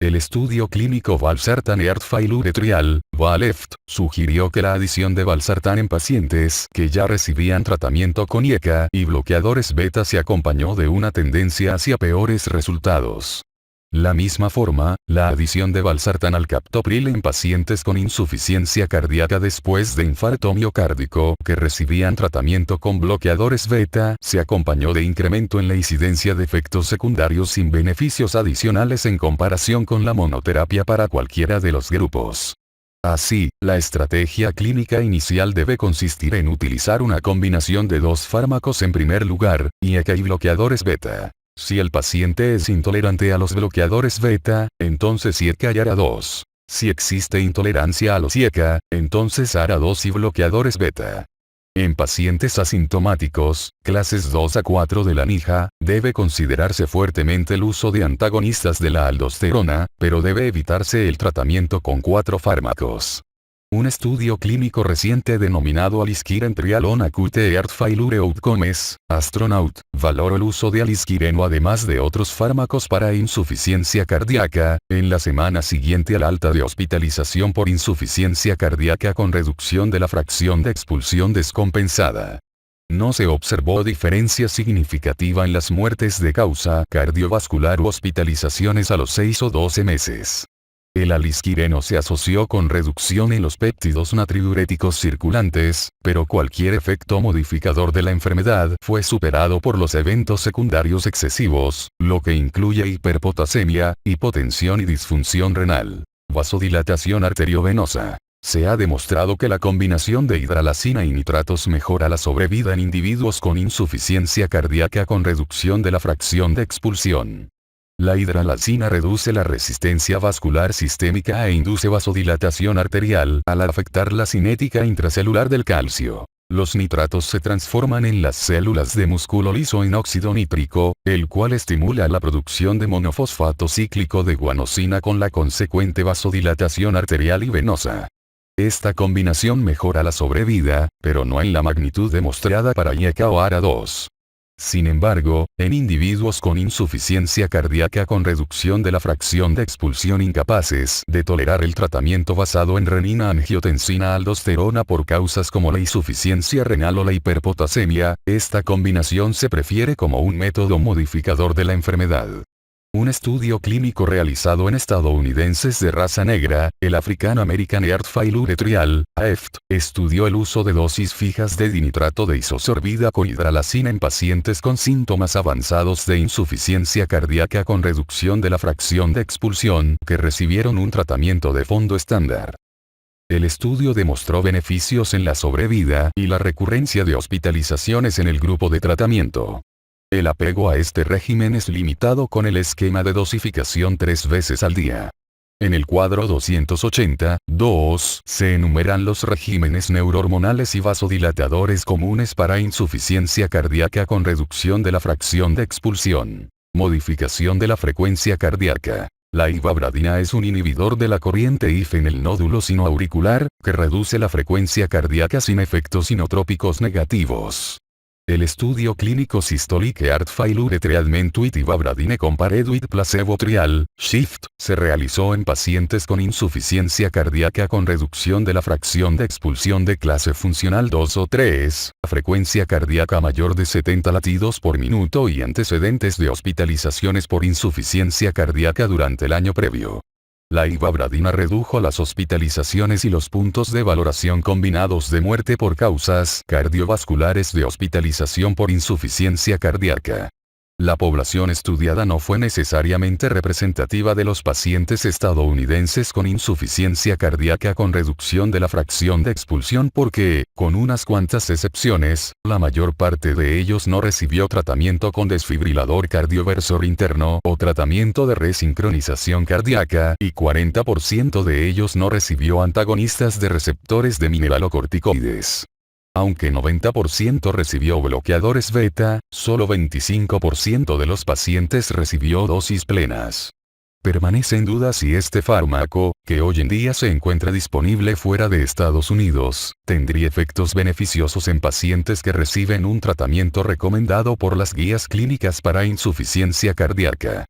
El estudio clínico Valsartan Heart Failure Trial, VALEFT, sugirió que la adición de valsartán en pacientes que ya recibían tratamiento con IECA y bloqueadores beta se acompañó de una tendencia hacia peores resultados. La misma forma, la adición de valsartán al captopril en pacientes con insuficiencia cardíaca después de infarto miocárdico que recibían tratamiento con bloqueadores beta se acompañó de incremento en la incidencia de efectos secundarios sin beneficios adicionales en comparación con la monoterapia para cualquiera de los grupos. Así, la estrategia clínica inicial debe consistir en utilizar una combinación de 2 fármacos en primer lugar, IECA y bloqueadores beta. Si el paciente es intolerante a los bloqueadores beta, entonces IECA y ARA2. Si existe intolerancia a los IECA, entonces ARA2 y bloqueadores beta. En pacientes asintomáticos, clases 2 a 4 de la NIHA, debe considerarse fuertemente el uso de antagonistas de la aldosterona, pero debe evitarse el tratamiento con 4 fármacos. Un estudio clínico reciente denominado Aliskiren Trial on Acute Heart Failure Outcomes, Astronaut, valoró el uso de aliskireno además de otros fármacos para insuficiencia cardíaca, en la semana siguiente al alta de hospitalización por insuficiencia cardíaca con reducción de la fracción de expulsión descompensada. No se observó diferencia significativa en las muertes de causa cardiovascular u hospitalizaciones a los 6 o 12 meses. El aliskireno se asoció con reducción en los péptidos natriuréticos circulantes, pero cualquier efecto modificador de la enfermedad fue superado por los eventos secundarios excesivos, lo que incluye hiperpotasemia, hipotensión y disfunción renal. Vasodilatación arteriovenosa. Se ha demostrado que la combinación de hidralazina y nitratos mejora la sobrevida en individuos con insuficiencia cardíaca con reducción de la fracción de expulsión. La hidralazina reduce la resistencia vascular sistémica e induce vasodilatación arterial al afectar la cinética intracelular del calcio. Los nitratos se transforman en las células de músculo liso en óxido nítrico, el cual estimula la producción de monofosfato cíclico de guanosina con la consecuente vasodilatación arterial y venosa. Esta combinación mejora la sobrevida, pero no en la magnitud demostrada para IECA o ARA2. Sin embargo, en individuos con insuficiencia cardíaca con reducción de la fracción de expulsión incapaces de tolerar el tratamiento basado en renina-angiotensina-aldosterona por causas como la insuficiencia renal o la hiperpotasemia, esta combinación se prefiere como un método modificador de la enfermedad. Un estudio clínico realizado en estadounidenses de raza negra, el African American Heart Failure Trial, AEFT, estudió el uso de dosis fijas de dinitrato de isosorbida con hidralazina en pacientes con síntomas avanzados de insuficiencia cardíaca con reducción de la fracción de expulsión que recibieron un tratamiento de fondo estándar. El estudio demostró beneficios en la sobrevida y la recurrencia de hospitalizaciones en el grupo de tratamiento. El apego a este régimen es limitado con el esquema de dosificación 3 veces al día. En el cuadro 280.2 se enumeran los regímenes neurohormonales y vasodilatadores comunes para insuficiencia cardíaca con reducción de la fracción de expulsión. Modificación de la frecuencia cardíaca. La ivabradina es un inhibidor de la corriente IF en el nódulo sinoauricular, que reduce la frecuencia cardíaca sin efectos inotrópicos negativos. El estudio clínico Systolic Heart Failure Treatment with Ivabradine Compared with Placebo Trial, SHIFT, se realizó en pacientes con insuficiencia cardíaca con reducción de la fracción de expulsión de clase funcional 2 o 3, frecuencia cardíaca mayor de 70 latidos por minuto y antecedentes de hospitalizaciones por insuficiencia cardíaca durante el año previo. La ivabradina redujo las hospitalizaciones y los puntos de valoración combinados de muerte por causas cardiovasculares de hospitalización por insuficiencia cardíaca. La población estudiada no fue necesariamente representativa de los pacientes estadounidenses con insuficiencia cardíaca con reducción de la fracción de expulsión porque, con unas cuantas excepciones, la mayor parte de ellos no recibió tratamiento con desfibrilador cardioversor interno o tratamiento de resincronización cardíaca y 40% de ellos no recibió antagonistas de receptores de mineralocorticoides. Aunque 90% recibió bloqueadores beta, solo 25% de los pacientes recibió dosis plenas. Permanece en duda si este fármaco, que hoy en día se encuentra disponible fuera de Estados Unidos, tendría efectos beneficiosos en pacientes que reciben un tratamiento recomendado por las guías clínicas para insuficiencia cardíaca.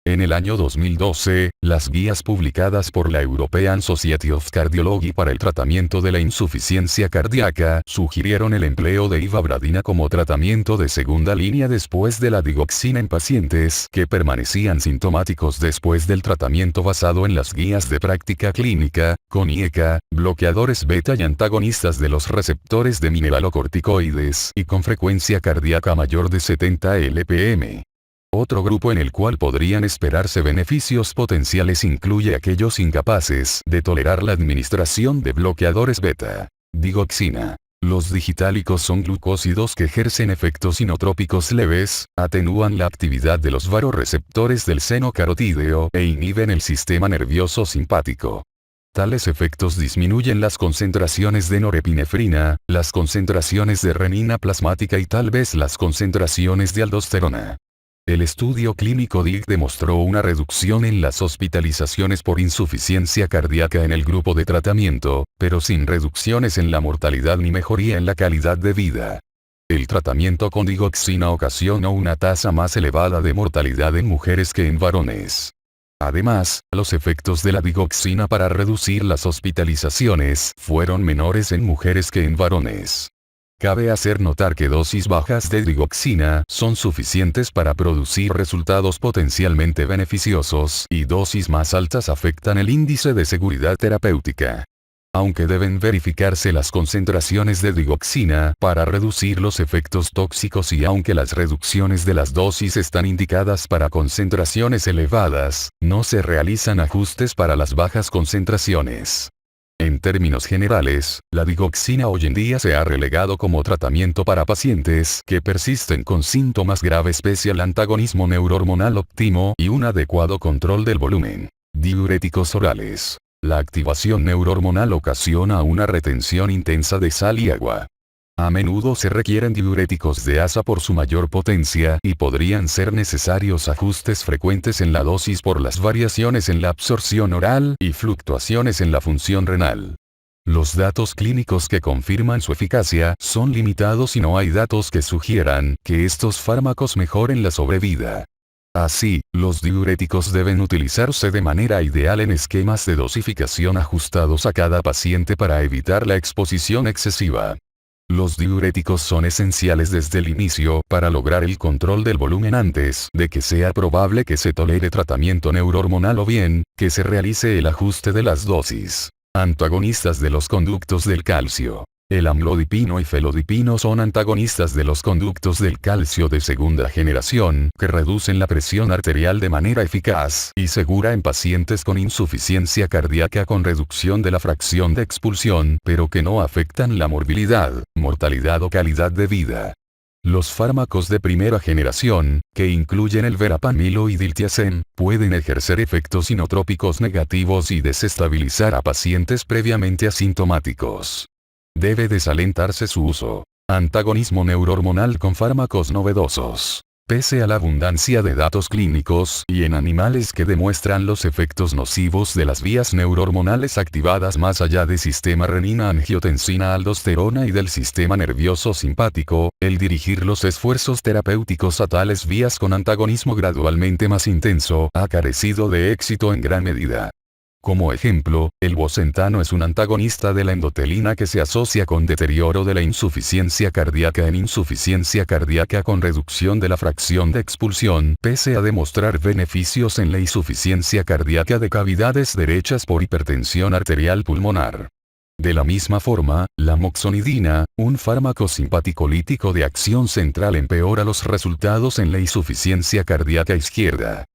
En el año 2012, las guías publicadas por la European Society of Cardiology para el tratamiento de la insuficiencia cardíaca sugirieron el empleo de ivabradina como tratamiento de segunda línea después de la digoxina en pacientes que permanecían sintomáticos después del tratamiento basado en las guías de práctica clínica, con IECA, bloqueadores beta y antagonistas de los receptores de mineralocorticoides y con frecuencia cardíaca mayor de 70 LPM. Otro grupo en el cual podrían esperarse beneficios potenciales incluye aquellos incapaces de tolerar la administración de bloqueadores beta. Digoxina. Los digitálicos son glucósidos que ejercen efectos inotrópicos leves, atenúan la actividad de los vasoreceptores del seno carotídeo e inhiben el sistema nervioso simpático. Tales efectos disminuyen las concentraciones de norepinefrina, las concentraciones de renina plasmática y tal vez las concentraciones de aldosterona. El estudio clínico DIG demostró una reducción en las hospitalizaciones por insuficiencia cardíaca en el grupo de tratamiento, pero sin reducciones en la mortalidad ni mejoría en la calidad de vida. El tratamiento con digoxina ocasionó una tasa más elevada de mortalidad en mujeres que en varones. Además, los efectos de la digoxina para reducir las hospitalizaciones fueron menores en mujeres que en varones. Cabe hacer notar que dosis bajas de digoxina son suficientes para producir resultados potencialmente beneficiosos y dosis más altas afectan el índice de seguridad terapéutica. Aunque deben verificarse las concentraciones de digoxina para reducir los efectos tóxicos y aunque las reducciones de las dosis están indicadas para concentraciones elevadas, no se realizan ajustes para las bajas concentraciones. En términos generales, la digoxina hoy en día se ha relegado como tratamiento para pacientes que persisten con síntomas graves pese al antagonismo neurohormonal óptimo y un adecuado control del volumen. Diuréticos orales. La activación neurohormonal ocasiona una retención intensa de sal y agua. A menudo se requieren diuréticos de asa por su mayor potencia y podrían ser necesarios ajustes frecuentes en la dosis por las variaciones en la absorción oral y fluctuaciones en la función renal. Los datos clínicos que confirman su eficacia son limitados y no hay datos que sugieran que estos fármacos mejoren la sobrevida. Así, los diuréticos deben utilizarse de manera ideal en esquemas de dosificación ajustados a cada paciente para evitar la exposición excesiva. Los diuréticos son esenciales desde el inicio para lograr el control del volumen antes de que sea probable que se tolere tratamiento neurohormonal o bien, que se realice el ajuste de las dosis. Antagonistas de los conductos del calcio. El amlodipino y felodipino son antagonistas de los conductos del calcio de segunda generación que reducen la presión arterial de manera eficaz y segura en pacientes con insuficiencia cardíaca con reducción de la fracción de expulsión, pero que no afectan la morbilidad, mortalidad o calidad de vida. Los fármacos de primera generación, que incluyen el verapamilo y diltiazem, pueden ejercer efectos inotrópicos negativos y desestabilizar a pacientes previamente asintomáticos. Debe desalentarse su uso. Antagonismo neurohormonal con fármacos novedosos. Pese a la abundancia de datos clínicos y en animales que demuestran los efectos nocivos de las vías neurohormonales activadas más allá del sistema renina-angiotensina-aldosterona y del sistema nervioso simpático, el dirigir los esfuerzos terapéuticos a tales vías con antagonismo gradualmente más intenso ha carecido de éxito en gran medida. Como ejemplo, el bosentano es un antagonista de la endotelina que se asocia con deterioro de la insuficiencia cardíaca en insuficiencia cardíaca con reducción de la fracción de expulsión, pese a demostrar beneficios en la insuficiencia cardíaca de cavidades derechas por hipertensión arterial pulmonar. De la misma forma, la moxonidina, un fármaco simpaticolítico de acción central empeora los resultados en la insuficiencia cardíaca izquierda.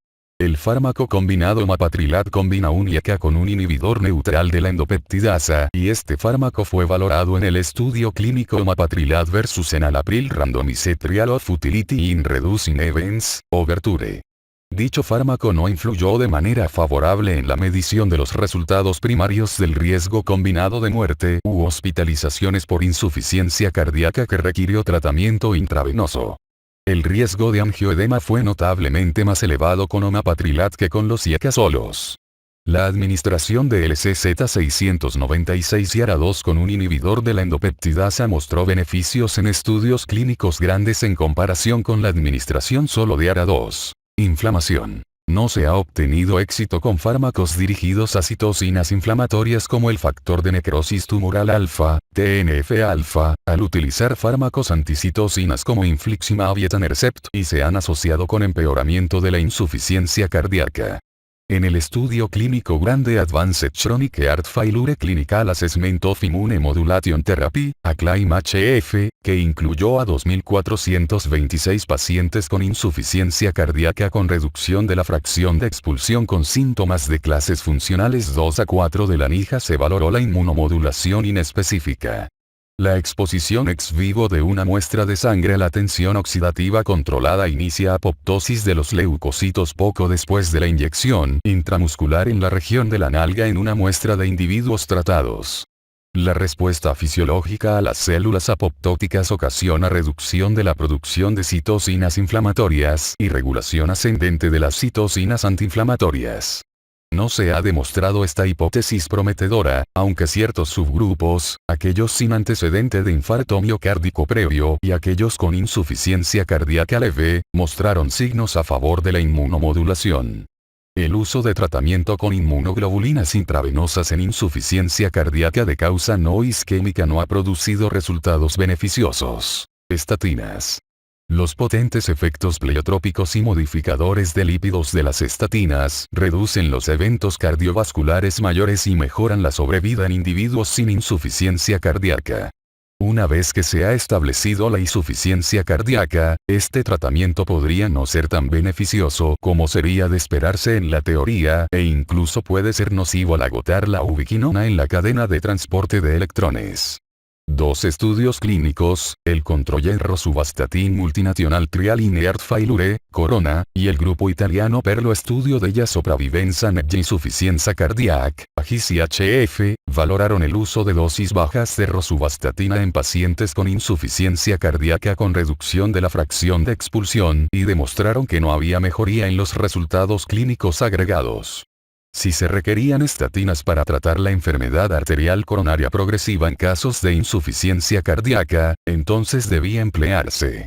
El fármaco combinado mapatrilat combina un IACA con un inhibidor neutral de la endopeptidasa y este fármaco fue valorado en el estudio clínico mapatrilat versus enalapril randomized trial of utility in reducing events, Overture. Dicho fármaco no influyó de manera favorable en la medición de los resultados primarios del riesgo combinado de muerte u hospitalizaciones por insuficiencia cardíaca que requirió tratamiento intravenoso. El riesgo de angioedema fue notablemente más elevado con omapatrilat que con los IACA solos. La administración de LCZ696 y ARA2 con un inhibidor de la endopeptidasa mostró beneficios en estudios clínicos grandes en comparación con la administración solo de ARA2. Inflamación. No se ha obtenido éxito con fármacos dirigidos a citocinas inflamatorias como el factor de necrosis tumoral alfa, TNF-alfa, al utilizar fármacos anticitocinas como infliximab y etanercept y se han asociado con empeoramiento de la insuficiencia cardíaca. En el estudio clínico grande Advanced Chronic Heart Failure Clinical Assessment of Immune Modulation Therapy, ACLAIM-HF, que incluyó a 2.426 pacientes con insuficiencia cardíaca con reducción de la fracción de expulsión con síntomas de clases funcionales 2 a 4 de la NIJA se valoró la inmunomodulación inespecífica. La exposición ex vivo de una muestra de sangre a la tensión oxidativa controlada inicia apoptosis de los leucocitos poco después de la inyección intramuscular en la región de la nalga en una muestra de individuos tratados. La respuesta fisiológica a las células apoptóticas ocasiona reducción de la producción de citocinas inflamatorias y regulación ascendente de las citocinas antiinflamatorias. No se ha demostrado esta hipótesis prometedora, aunque ciertos subgrupos, aquellos sin antecedente de infarto miocárdico previo y aquellos con insuficiencia cardíaca leve, mostraron signos a favor de la inmunomodulación. El uso de tratamiento con inmunoglobulinas intravenosas en insuficiencia cardíaca de causa no isquémica no ha producido resultados beneficiosos. Estatinas. Los potentes efectos pleiotrópicos y modificadores de lípidos de las estatinas reducen los eventos cardiovasculares mayores y mejoran la sobrevida en individuos sin insuficiencia cardíaca. Una vez que se ha establecido la insuficiencia cardíaca, este tratamiento podría no ser tan beneficioso como sería de esperarse en la teoría, e incluso puede ser nocivo al agotar la ubiquinona en la cadena de transporte de electrones. Dos estudios clínicos, el Controller Rosuvastatin Multinational Trial in Heart Failure, Corona, y el grupo italiano Perlo Studio della Sopravvivenza nella Insufficienza Cardiaca, AGICHF, valoraron el uso de dosis bajas de rosuvastatina en pacientes con insuficiencia cardíaca con reducción de la fracción de expulsión y demostraron que no había mejoría en los resultados clínicos agregados. Si se requerían estatinas para tratar la enfermedad arterial coronaria progresiva en casos de insuficiencia cardíaca, entonces debía emplearse.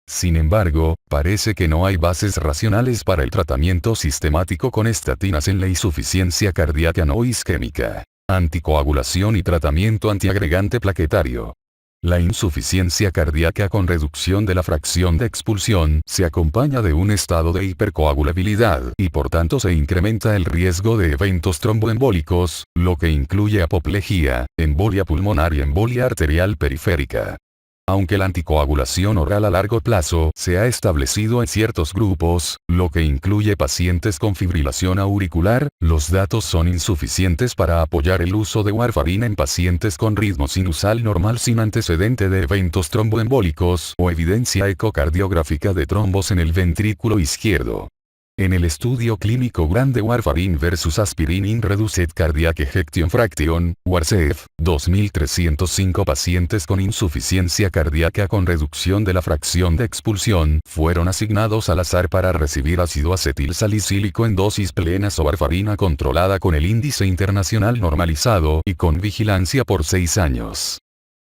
Sin embargo, parece que no hay bases racionales para el tratamiento sistemático con estatinas en la insuficiencia cardíaca no isquémica. Anticoagulación y tratamiento antiagregante plaquetario. La insuficiencia cardíaca con reducción de la fracción de expulsión se acompaña de un estado de hipercoagulabilidad y por tanto se incrementa el riesgo de eventos tromboembólicos, lo que incluye apoplejía, embolia pulmonar y embolia arterial periférica. Aunque la anticoagulación oral a largo plazo se ha establecido en ciertos grupos, lo que incluye pacientes con fibrilación auricular, los datos son insuficientes para apoyar el uso de warfarina en pacientes con ritmo sinusal normal sin antecedente de eventos tromboembólicos o evidencia ecocardiográfica de trombos en el ventrículo izquierdo. En el estudio clínico grande Warfarin vs Aspirin in Reduced Cardiac Ejection Fraction, WARCEF, 2.305 pacientes con insuficiencia cardíaca con reducción de la fracción de expulsión fueron asignados al azar para recibir ácido acetil salicílico en dosis plenas o warfarina controlada con el índice internacional normalizado y con vigilancia por 6 años.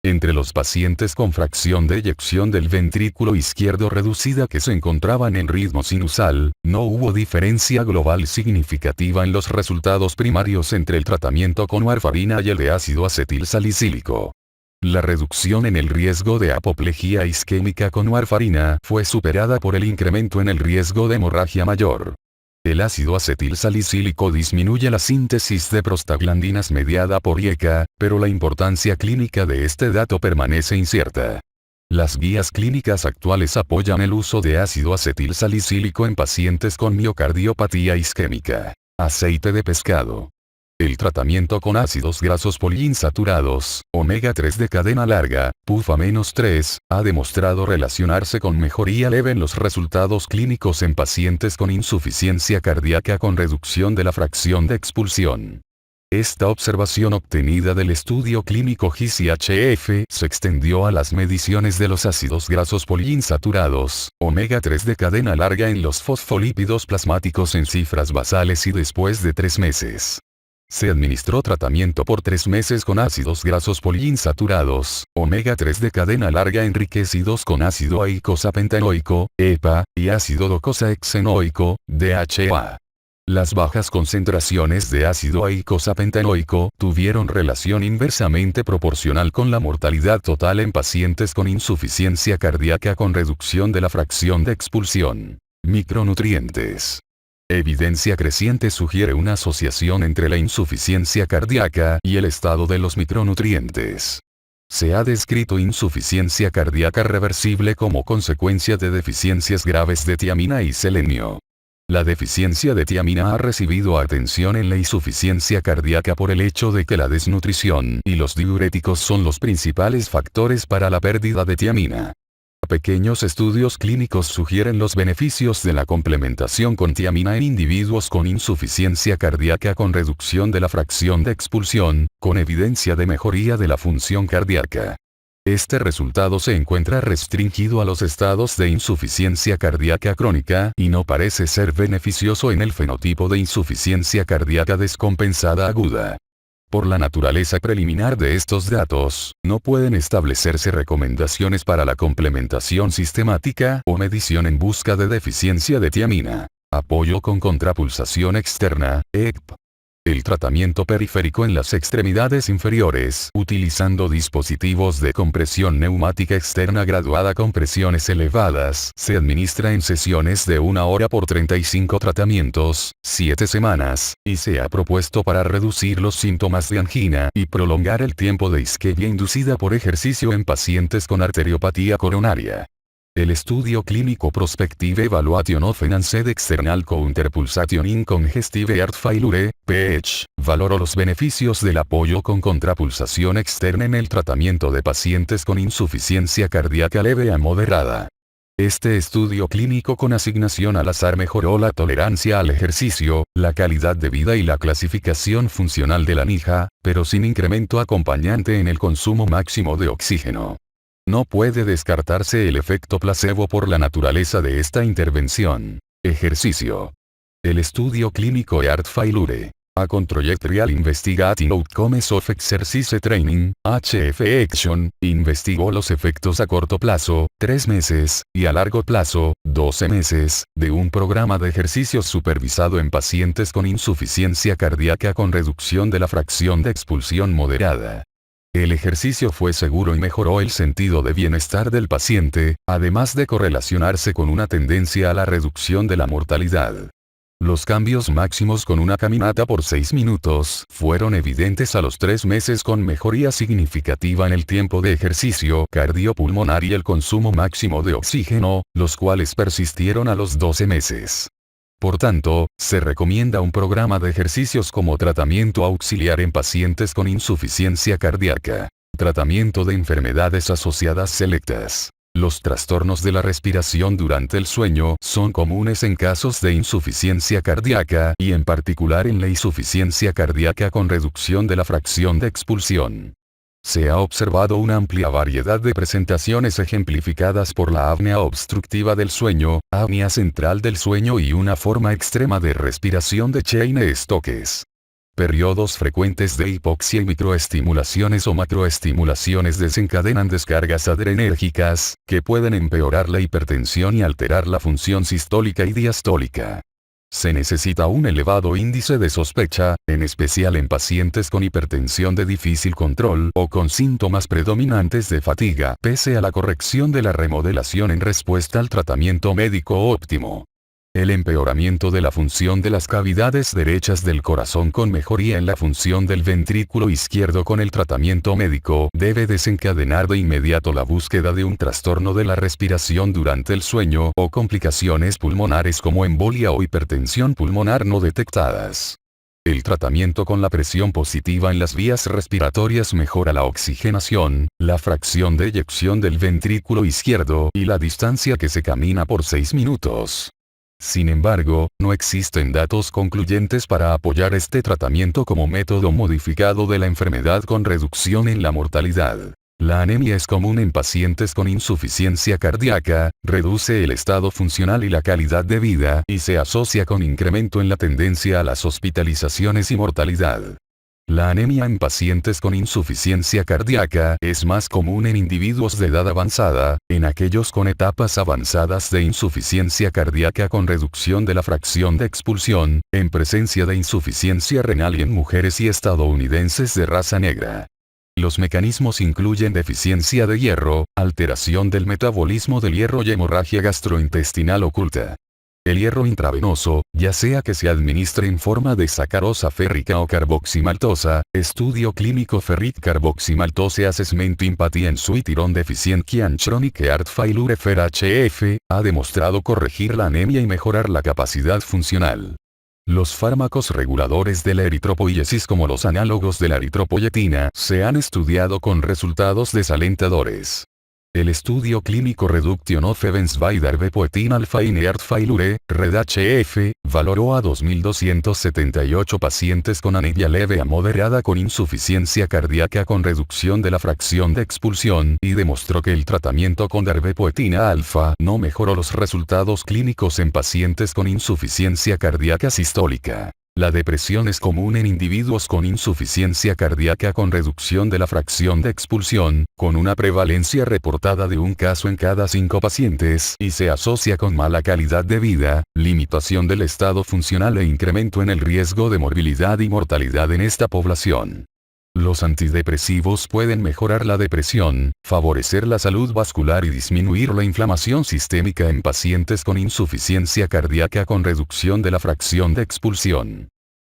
Entre los pacientes con fracción de eyección del ventrículo izquierdo reducida que se encontraban en ritmo sinusal, no hubo diferencia global significativa en los resultados primarios entre el tratamiento con warfarina y el de ácido acetil salicílico. La reducción en el riesgo de apoplejía isquémica con warfarina fue superada por el incremento en el riesgo de hemorragia mayor. El ácido acetil salicílico disminuye la síntesis de prostaglandinas mediada por IECA, pero la importancia clínica de este dato permanece incierta. Las guías clínicas actuales apoyan el uso de ácido acetil salicílico en pacientes con miocardiopatía isquémica. Aceite de pescado. El tratamiento con ácidos grasos poliinsaturados, omega 3 de cadena larga, PUFA-3, ha demostrado relacionarse con mejoría leve en los resultados clínicos en pacientes con insuficiencia cardíaca con reducción de la fracción de expulsión. Esta observación obtenida del estudio clínico GICHF se extendió a las mediciones de los ácidos grasos poliinsaturados, omega 3 de cadena larga en los fosfolípidos plasmáticos en cifras basales y después de 3 meses. Se administró tratamiento por 3 meses con ácidos grasos poliinsaturados, omega 3 de cadena larga enriquecidos con ácido eicosapentaenoico, EPA, y ácido docosahexaenoico, DHA. Las bajas concentraciones de ácido eicosapentaenoico tuvieron relación inversamente proporcional con la mortalidad total en pacientes con insuficiencia cardíaca con reducción de la fracción de expulsión. Micronutrientes. Evidencia creciente sugiere una asociación entre la insuficiencia cardíaca y el estado de los micronutrientes. Se ha descrito insuficiencia cardíaca reversible como consecuencia de deficiencias graves de tiamina y selenio. La deficiencia de tiamina ha recibido atención en la insuficiencia cardíaca por el hecho de que la desnutrición y los diuréticos son los principales factores para la pérdida de tiamina. Pequeños estudios clínicos sugieren los beneficios de la complementación con tiamina en individuos con insuficiencia cardíaca con reducción de la fracción de expulsión, con evidencia de mejoría de la función cardíaca. Este resultado se encuentra restringido a los estados de insuficiencia cardíaca crónica y no parece ser beneficioso en el fenotipo de insuficiencia cardíaca descompensada aguda. Por la naturaleza preliminar de estos datos, no pueden establecerse recomendaciones para la complementación sistemática o medición en busca de deficiencia de tiamina. Apoyo con contrapulsación externa, ECP. El tratamiento periférico en las extremidades inferiores, utilizando dispositivos de compresión neumática externa graduada con presiones elevadas, se administra en sesiones de 1 hora por 35 tratamientos, 7 semanas, y se ha propuesto para reducir los síntomas de angina y prolongar el tiempo de isquemia inducida por ejercicio en pacientes con arteriopatía coronaria. El estudio clínico Prospective Evaluation of Enhanced External Counterpulsation in Congestive Heart Failure, PH, valoró los beneficios del apoyo con contrapulsación externa en el tratamiento de pacientes con insuficiencia cardíaca leve a moderada. Este estudio clínico con asignación al azar mejoró la tolerancia al ejercicio, la calidad de vida y la clasificación funcional de la NIHA, pero sin incremento acompañante en el consumo máximo de oxígeno. No puede descartarse el efecto placebo por la naturaleza de esta intervención. Ejercicio. El estudio clínico Heart Failure. A Controjectrial Investigating Outcomes of Exercise Training, HF Action, investigó los efectos a corto plazo, 3 meses, y a largo plazo, 12 meses, de un programa de ejercicios supervisado en pacientes con insuficiencia cardíaca con reducción de la fracción de expulsión moderada. El ejercicio fue seguro y mejoró el sentido de bienestar del paciente, además de correlacionarse con una tendencia a la reducción de la mortalidad. Los cambios máximos con una caminata por 6 minutos fueron evidentes a los 3 meses con mejoría significativa en el tiempo de ejercicio cardiopulmonar y el consumo máximo de oxígeno, los cuales persistieron a los 12 meses. Por tanto, se recomienda un programa de ejercicios como tratamiento auxiliar en pacientes con insuficiencia cardíaca. Tratamiento de enfermedades asociadas selectas. Los trastornos de la respiración durante el sueño son comunes en casos de insuficiencia cardíaca y en particular en la insuficiencia cardíaca con reducción de la fracción de expulsión. Se ha observado una amplia variedad de presentaciones ejemplificadas por la apnea obstructiva del sueño, apnea central del sueño y una forma extrema de respiración de Cheyne-Stokes. Periodos frecuentes de hipoxia y microestimulaciones o macroestimulaciones desencadenan descargas adrenérgicas, que pueden empeorar la hipertensión y alterar la función sistólica y diastólica. Se necesita un elevado índice de sospecha, en especial en pacientes con hipertensión de difícil control o con síntomas predominantes de fatiga, pese a la corrección de la remodelación en respuesta al tratamiento médico óptimo. El empeoramiento de la función de las cavidades derechas del corazón con mejoría en la función del ventrículo izquierdo con el tratamiento médico debe desencadenar de inmediato la búsqueda de un trastorno de la respiración durante el sueño o complicaciones pulmonares como embolia o hipertensión pulmonar no detectadas. El tratamiento con la presión positiva en las vías respiratorias mejora la oxigenación, la fracción de eyección del ventrículo izquierdo y la distancia que se camina por 6 minutos. Sin embargo, no existen datos concluyentes para apoyar este tratamiento como método modificado de la enfermedad con reducción en la mortalidad. La anemia es común en pacientes con insuficiencia cardíaca, reduce el estado funcional y la calidad de vida y se asocia con incremento en la tendencia a las hospitalizaciones y mortalidad. La anemia en pacientes con insuficiencia cardíaca es más común en individuos de edad avanzada, en aquellos con etapas avanzadas de insuficiencia cardíaca con reducción de la fracción de expulsión, en presencia de insuficiencia renal y en mujeres y estadounidenses de raza negra. Los mecanismos incluyen deficiencia de hierro, alteración del metabolismo del hierro y hemorragia gastrointestinal oculta. El hierro intravenoso, ya sea que se administre en forma de sacarosa férrica o carboximaltosa, estudio clínico Ferric Carboximaltose Assessment Empathy en Sweet Iron Deficiency and Chronic Heart Failure FER-HF, ha demostrado corregir la anemia y mejorar la capacidad funcional. Los fármacos reguladores de la eritropoiesis como los análogos de la eritropoyetina se han estudiado con resultados desalentadores. El estudio clínico Reduction of Events by Darbepoetin Alpha in Heart Failure, RED-HF, valoró a 2.278 pacientes con anemia leve a moderada con insuficiencia cardíaca con reducción de la fracción de expulsión y demostró que el tratamiento con darbepoetina alfa no mejoró los resultados clínicos en pacientes con insuficiencia cardíaca sistólica. La depresión es común en individuos con insuficiencia cardíaca con reducción de la fracción de expulsión, con una prevalencia reportada de un caso en cada 5 pacientes y se asocia con mala calidad de vida, limitación del estado funcional e incremento en el riesgo de morbilidad y mortalidad en esta población. Los antidepresivos pueden mejorar la depresión, favorecer la salud vascular y disminuir la inflamación sistémica en pacientes con insuficiencia cardíaca con reducción de la fracción de expulsión.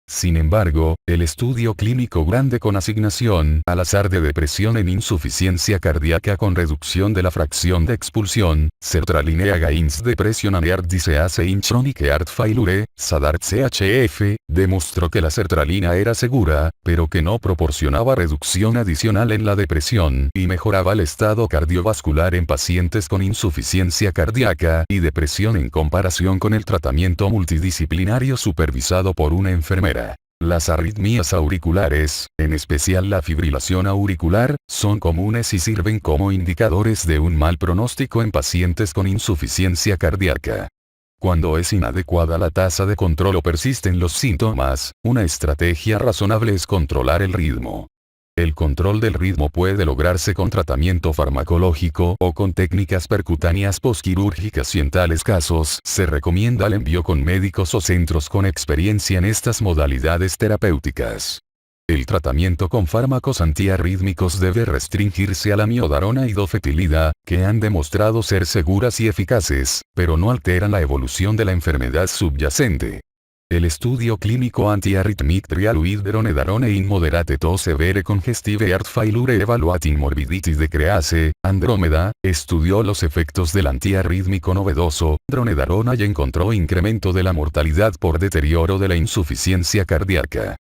Sin embargo, el estudio clínico grande con asignación al azar de depresión en insuficiencia cardíaca con reducción de la fracción de expulsión, Sertraline Against Depression and Heart Disease in Chronic Heart Failure, SADART-CHF, demostró que la sertralina era segura, pero que no proporcionaba reducción adicional en la depresión y mejoraba el estado cardiovascular en pacientes con insuficiencia cardíaca y depresión en comparación con el tratamiento multidisciplinario supervisado por una enfermera. Las arritmias auriculares, en especial la fibrilación auricular, son comunes y sirven como indicadores de un mal pronóstico en pacientes con insuficiencia cardíaca. Cuando es inadecuada la tasa de control o persisten los síntomas, una estrategia razonable es controlar el ritmo. El control del ritmo puede lograrse con tratamiento farmacológico o con técnicas percutáneas posquirúrgicas y en tales casos se recomienda el envío con médicos o centros con experiencia en estas modalidades terapéuticas. El tratamiento con fármacos antiarrítmicos debe restringirse a la miodarona y dofetilida, que han demostrado ser seguras y eficaces, pero no alteran la evolución de la enfermedad subyacente. El estudio clínico anti-arrhythmic trial with dronedarone in moderate to severe congestive heart failure evaluating morbidity decrease, Andrómeda, estudió los efectos del antiarrítmico novedoso, dronedarona y encontró incremento de la mortalidad por deterioro de la insuficiencia cardíaca.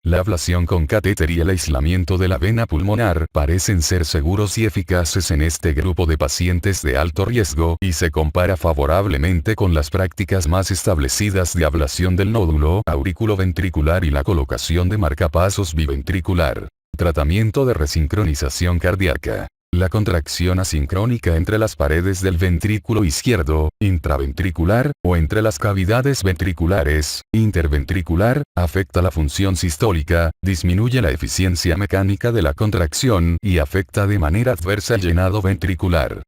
La ablación con catéter y el aislamiento de la vena pulmonar parecen ser seguros y eficaces en este grupo de pacientes de alto riesgo y se compara favorablemente con las prácticas más establecidas de ablación del nódulo auriculoventricular y la colocación de marcapasos biventricular. Tratamiento de resincronización cardíaca. La contracción asincrónica entre las paredes del ventrículo izquierdo, intraventricular, o entre las cavidades ventriculares, interventricular, afecta la función sistólica, disminuye la eficiencia mecánica de la contracción y afecta de manera adversa el llenado ventricular.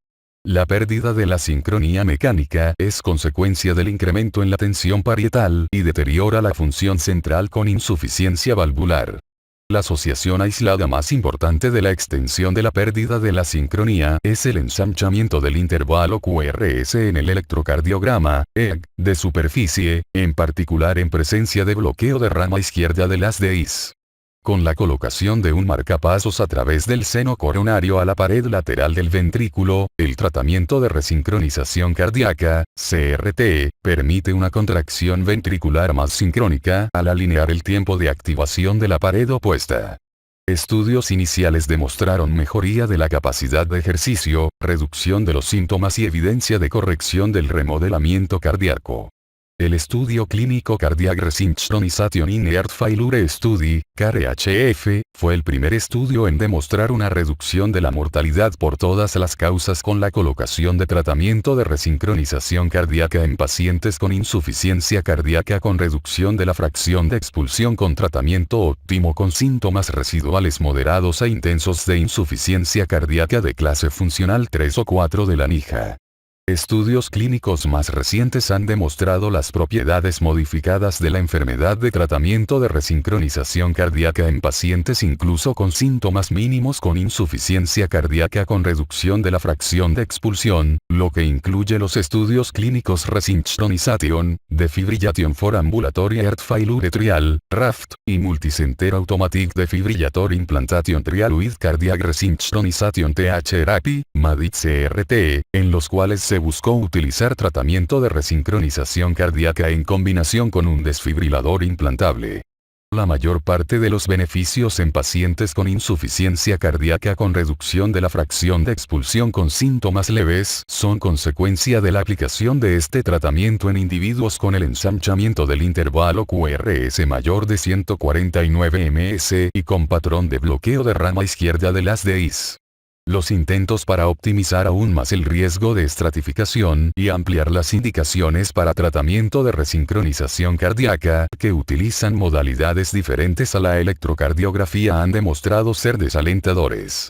La pérdida de la sincronía mecánica es consecuencia del incremento en la tensión parietal y deteriora la función central con insuficiencia valvular. La asociación aislada más importante de la extensión de la pérdida de la sincronía es el ensanchamiento del intervalo QRS en el electrocardiograma, EEG, de superficie, en particular en presencia de bloqueo de rama izquierda de las DIS. Con la colocación de un marcapasos a través del seno coronario a la pared lateral del ventrículo, el tratamiento de resincronización cardíaca, CRT, permite una contracción ventricular más sincrónica al alinear el tiempo de activación de la pared opuesta. Estudios iniciales demostraron mejoría de la capacidad de ejercicio, reducción de los síntomas y evidencia de corrección del remodelamiento cardíaco. El estudio clínico Cardiac Resynchronization in Heart Failure Study, CARE-HF, fue el primer estudio en demostrar una reducción de la mortalidad por todas las causas con la colocación de tratamiento de resincronización cardíaca en pacientes con insuficiencia cardíaca con reducción de la fracción de expulsión con tratamiento óptimo con síntomas residuales moderados e intensos de insuficiencia cardíaca de clase funcional 3 o 4 de la NIJA. Estudios clínicos más recientes han demostrado las propiedades modificadas de la enfermedad de tratamiento de resincronización cardíaca en pacientes incluso con síntomas mínimos con insuficiencia cardíaca con reducción de la fracción de expulsión, lo que incluye los estudios clínicos Resynchronization, Defibrillation for Ambulatory Heart Failure Trial, RAFT, y Multicenter Automatic Defibrillator Implantation Trial with Cardiac Resynchronization TH-Therapy, MADIT-CRT, en los cuales se buscó utilizar tratamiento de resincronización cardíaca en combinación con un desfibrilador implantable. La mayor parte de los beneficios en pacientes con insuficiencia cardíaca con reducción de la fracción de expulsión con síntomas leves son consecuencia de la aplicación de este tratamiento en individuos con el ensanchamiento del intervalo QRS mayor de 149 ms y con patrón de bloqueo de rama izquierda de las DIs. Los intentos para optimizar aún más el riesgo de estratificación y ampliar las indicaciones para tratamiento de resincronización cardíaca, que utilizan modalidades diferentes a la electrocardiografía, han demostrado ser desalentadores.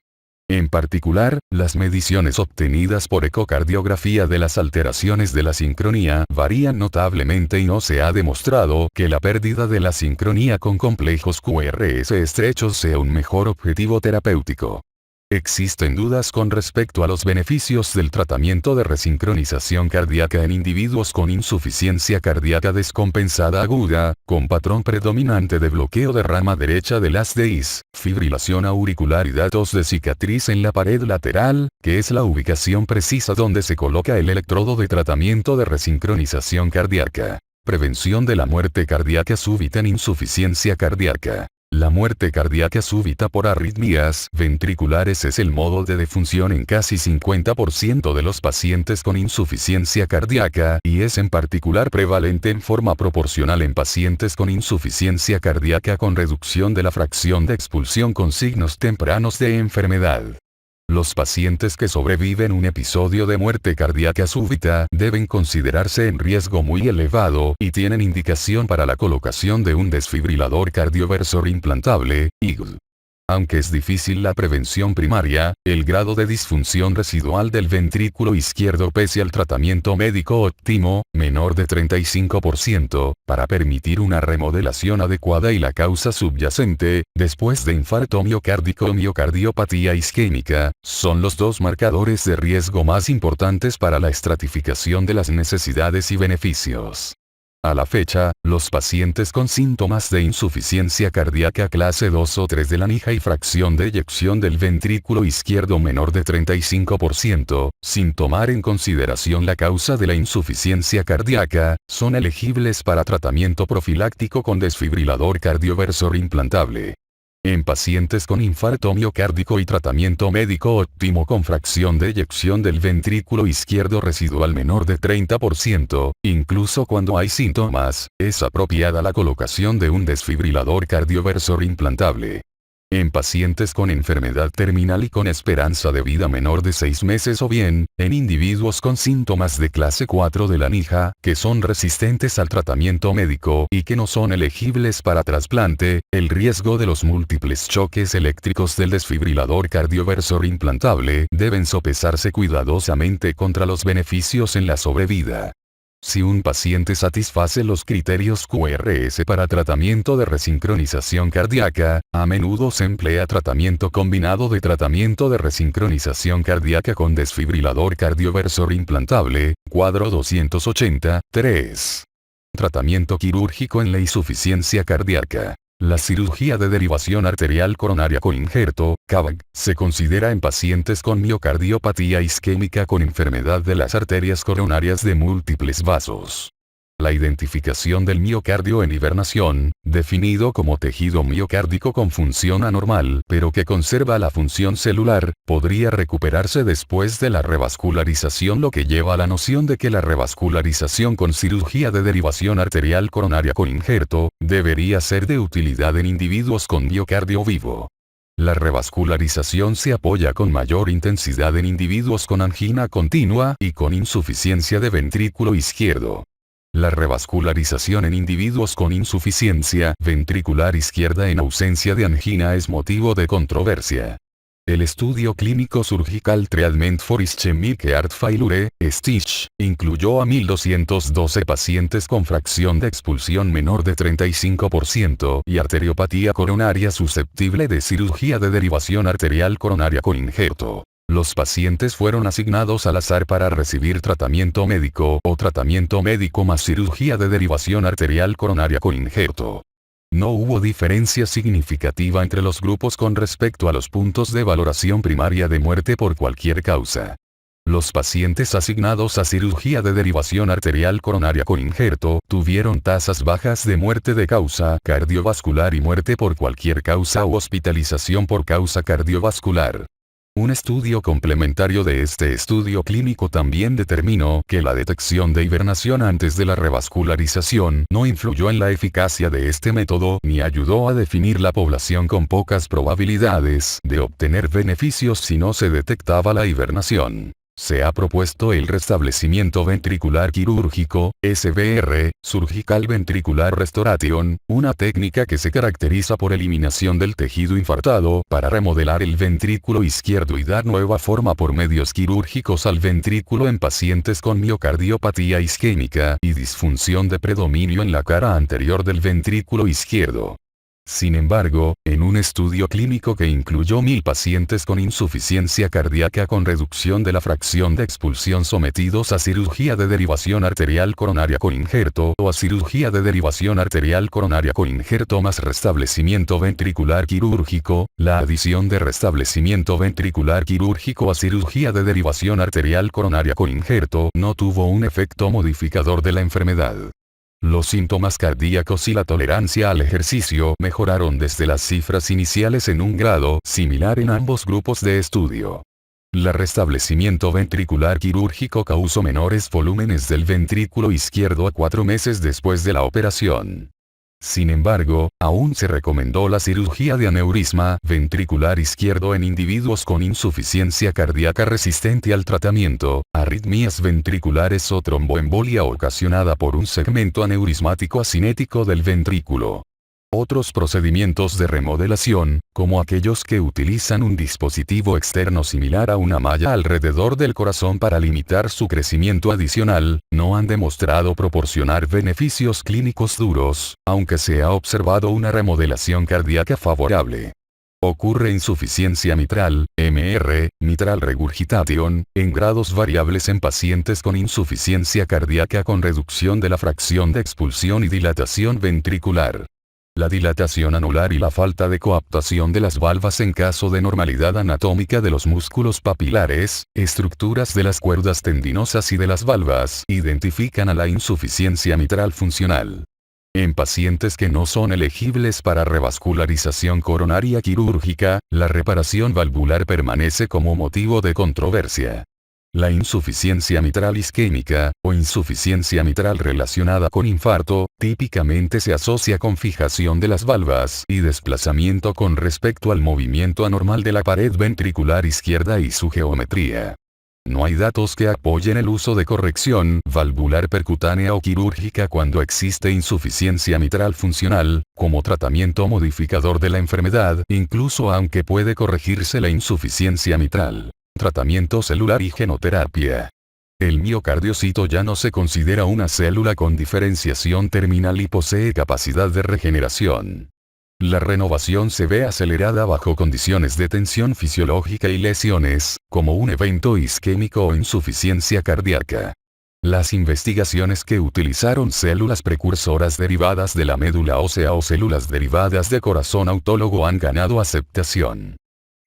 En particular, las mediciones obtenidas por ecocardiografía de las alteraciones de la sincronía varían notablemente y no se ha demostrado que la pérdida de la sincronía con complejos QRS estrechos sea un mejor objetivo terapéutico. Existen dudas con respecto a los beneficios del tratamiento de resincronización cardíaca en individuos con insuficiencia cardíaca descompensada aguda, con patrón predominante de bloqueo de rama derecha de las DIs, fibrilación auricular y datos de cicatriz en la pared lateral, que es la ubicación precisa donde se coloca el electrodo de tratamiento de resincronización cardíaca. Prevención de la muerte cardíaca súbita en insuficiencia cardíaca. La muerte cardíaca súbita por arritmias ventriculares es el modo de defunción en casi 50% de los pacientes con insuficiencia cardíaca y es en particular prevalente en forma proporcional en pacientes con insuficiencia cardíaca con reducción de la fracción de expulsión con signos tempranos de enfermedad. Los pacientes que sobreviven un episodio de muerte cardíaca súbita deben considerarse en riesgo muy elevado y tienen indicación para la colocación de un desfibrilador cardioversor implantable, IGL. Aunque es difícil la prevención primaria, el grado de disfunción residual del ventrículo izquierdo pese al tratamiento médico óptimo, menor de 35%, para permitir una remodelación adecuada y la causa subyacente, después de infarto miocárdico o miocardiopatía isquémica, son los dos marcadores de riesgo más importantes para la estratificación de las necesidades y beneficios. A la fecha, los pacientes con síntomas de insuficiencia cardíaca clase 2 o 3 de la NIJA y fracción de eyección del ventrículo izquierdo menor de 35%, sin tomar en consideración la causa de la insuficiencia cardíaca, son elegibles para tratamiento profiláctico con desfibrilador cardioversor implantable. En pacientes con infarto miocárdico y tratamiento médico óptimo con fracción de eyección del ventrículo izquierdo residual menor de 30%, incluso cuando hay síntomas, es apropiada la colocación de un desfibrilador cardioversor implantable. En pacientes con enfermedad terminal y con esperanza de vida menor de 6 meses o bien, en individuos con síntomas de clase 4 de la NIJA, que son resistentes al tratamiento médico y que no son elegibles para trasplante, el riesgo de los múltiples choques eléctricos del desfibrilador cardioversor implantable deben sopesarse cuidadosamente contra los beneficios en la sobrevida. Si un paciente satisface los criterios QRS para tratamiento de resincronización cardíaca, a menudo se emplea tratamiento combinado de tratamiento de resincronización cardíaca con desfibrilador cardioversor implantable, cuadro 280, 3. Tratamiento quirúrgico en la insuficiencia cardíaca. La cirugía de derivación arterial coronaria con injerto, CABG, se considera en pacientes con miocardiopatía isquémica con enfermedad de las arterias coronarias de múltiples vasos. La identificación del miocardio en hibernación, definido como tejido miocárdico con función anormal pero que conserva la función celular, podría recuperarse después de la revascularización, lo que lleva a la noción de que la revascularización con cirugía de derivación arterial coronaria con injerto, debería ser de utilidad en individuos con miocardio vivo. La revascularización se apoya con mayor intensidad en individuos con angina continua y con insuficiencia de ventrículo izquierdo. La revascularización en individuos con insuficiencia ventricular izquierda en ausencia de angina es motivo de controversia. El estudio clínico surgical Treatment for Ischemic Heart Failure, STICH, incluyó a 1.212 pacientes con fracción de expulsión menor de 35% y arteriopatía coronaria susceptible de cirugía de derivación arterial coronaria con injerto. Los pacientes fueron asignados al azar para recibir tratamiento médico o tratamiento médico más cirugía de derivación arterial coronaria con injerto. No hubo diferencia significativa entre los grupos con respecto a los puntos de valoración primaria de muerte por cualquier causa. Los pacientes asignados a cirugía de derivación arterial coronaria con injerto tuvieron tasas bajas de muerte de causa cardiovascular y muerte por cualquier causa u hospitalización por causa cardiovascular. Un estudio complementario de este estudio clínico también determinó que la detección de hibernación antes de la revascularización no influyó en la eficacia de este método ni ayudó a definir la población con pocas probabilidades de obtener beneficios si no se detectaba la hibernación. Se ha propuesto el restablecimiento ventricular quirúrgico, SVR, Surgical Ventricular Restoration, una técnica que se caracteriza por eliminación del tejido infartado para remodelar el ventrículo izquierdo y dar nueva forma por medios quirúrgicos al ventrículo en pacientes con miocardiopatía isquémica y disfunción de predominio en la cara anterior del ventrículo izquierdo. Sin embargo, en un estudio clínico que incluyó 1000 pacientes con insuficiencia cardíaca con reducción de la fracción de expulsión sometidos a cirugía de derivación arterial coronaria con injerto o a cirugía de derivación arterial coronaria con injerto más restablecimiento ventricular quirúrgico, la adición de restablecimiento ventricular quirúrgico a cirugía de derivación arterial coronaria con injerto no tuvo un efecto modificador de la enfermedad. Los síntomas cardíacos y la tolerancia al ejercicio mejoraron desde las cifras iniciales en un grado similar en ambos grupos de estudio. El restablecimiento ventricular quirúrgico causó menores volúmenes del ventrículo izquierdo a 4 meses después de la operación. Sin embargo, aún se recomendó la cirugía de aneurisma ventricular izquierdo en individuos con insuficiencia cardíaca resistente al tratamiento, arritmias ventriculares o tromboembolia ocasionada por un segmento aneurismático asinético del ventrículo. Otros procedimientos de remodelación, como aquellos que utilizan un dispositivo externo similar a una malla alrededor del corazón para limitar su crecimiento adicional, no han demostrado proporcionar beneficios clínicos duros, aunque se ha observado una remodelación cardíaca favorable. Ocurre insuficiencia mitral, MR, mitral regurgitation, en grados variables en pacientes con insuficiencia cardíaca con reducción de la fracción de expulsión y dilatación ventricular. La dilatación anular y la falta de coaptación de las valvas en caso de normalidad anatómica de los músculos papilares, estructuras de las cuerdas tendinosas y de las valvas, identifican a la insuficiencia mitral funcional. En pacientes que no son elegibles para revascularización coronaria quirúrgica, la reparación valvular permanece como motivo de controversia. La insuficiencia mitral isquémica, o insuficiencia mitral relacionada con infarto, típicamente se asocia con fijación de las valvas y desplazamiento con respecto al movimiento anormal de la pared ventricular izquierda y su geometría. No hay datos que apoyen el uso de corrección valvular percutánea o quirúrgica cuando existe insuficiencia mitral funcional, como tratamiento modificador de la enfermedad, incluso aunque puede corregirse la insuficiencia mitral. Tratamiento celular y genoterapia. El miocardiocito ya no se considera una célula con diferenciación terminal y posee capacidad de regeneración. La renovación se ve acelerada bajo condiciones de tensión fisiológica y lesiones, como un evento isquémico o insuficiencia cardíaca. Las investigaciones que utilizaron células precursoras derivadas de la médula ósea o células derivadas de corazón autólogo han ganado aceptación.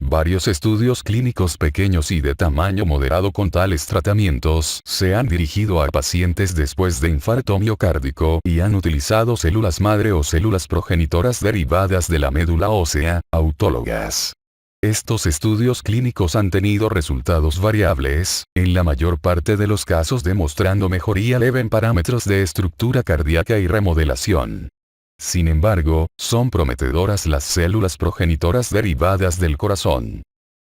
Varios estudios clínicos pequeños y de tamaño moderado con tales tratamientos se han dirigido a pacientes después de infarto miocárdico y han utilizado células madre o células progenitoras derivadas de la médula ósea, autólogas. Estos estudios clínicos han tenido resultados variables, en la mayor parte de los casos demostrando mejoría leve en parámetros de estructura cardíaca y remodelación. Sin embargo, son prometedoras las células progenitoras derivadas del corazón.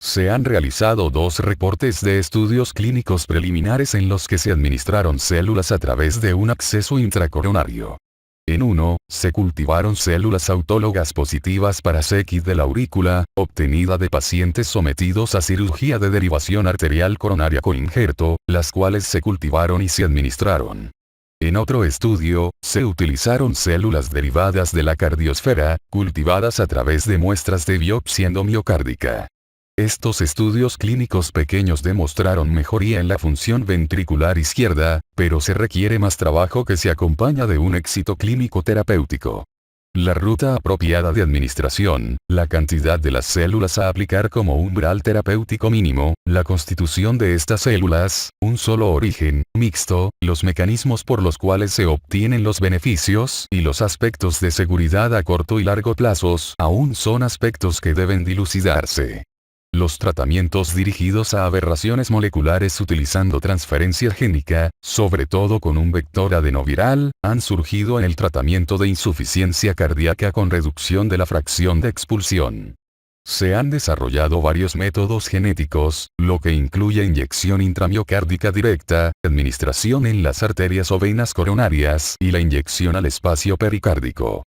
Se han realizado 2 reportes de estudios clínicos preliminares en los que se administraron células a través de un acceso intracoronario. En uno, se cultivaron células autólogas positivas para CX de la aurícula, obtenida de pacientes sometidos a cirugía de derivación arterial coronaria con injerto, las cuales se cultivaron y se administraron. En otro estudio, se utilizaron células derivadas de la cardiosfera, cultivadas a través de muestras de biopsia endomiocárdica. Estos estudios clínicos pequeños demostraron mejoría en la función ventricular izquierda, pero se requiere más trabajo que se acompaña de un éxito clínico terapéutico. La ruta apropiada de administración, la cantidad de las células a aplicar como umbral terapéutico mínimo, la constitución de estas células, un solo origen, mixto, los mecanismos por los cuales se obtienen los beneficios y los aspectos de seguridad a corto y largo plazos aún son aspectos que deben dilucidarse. Los tratamientos dirigidos a aberraciones moleculares utilizando transferencia génica, sobre todo con un vector adenoviral, han surgido en el tratamiento de insuficiencia cardíaca con reducción de la fracción de expulsión. Se han desarrollado varios métodos genéticos, lo que incluye inyección intramiocárdica directa, administración en las arterias o venas coronarias y la inyección al espacio pericárdico.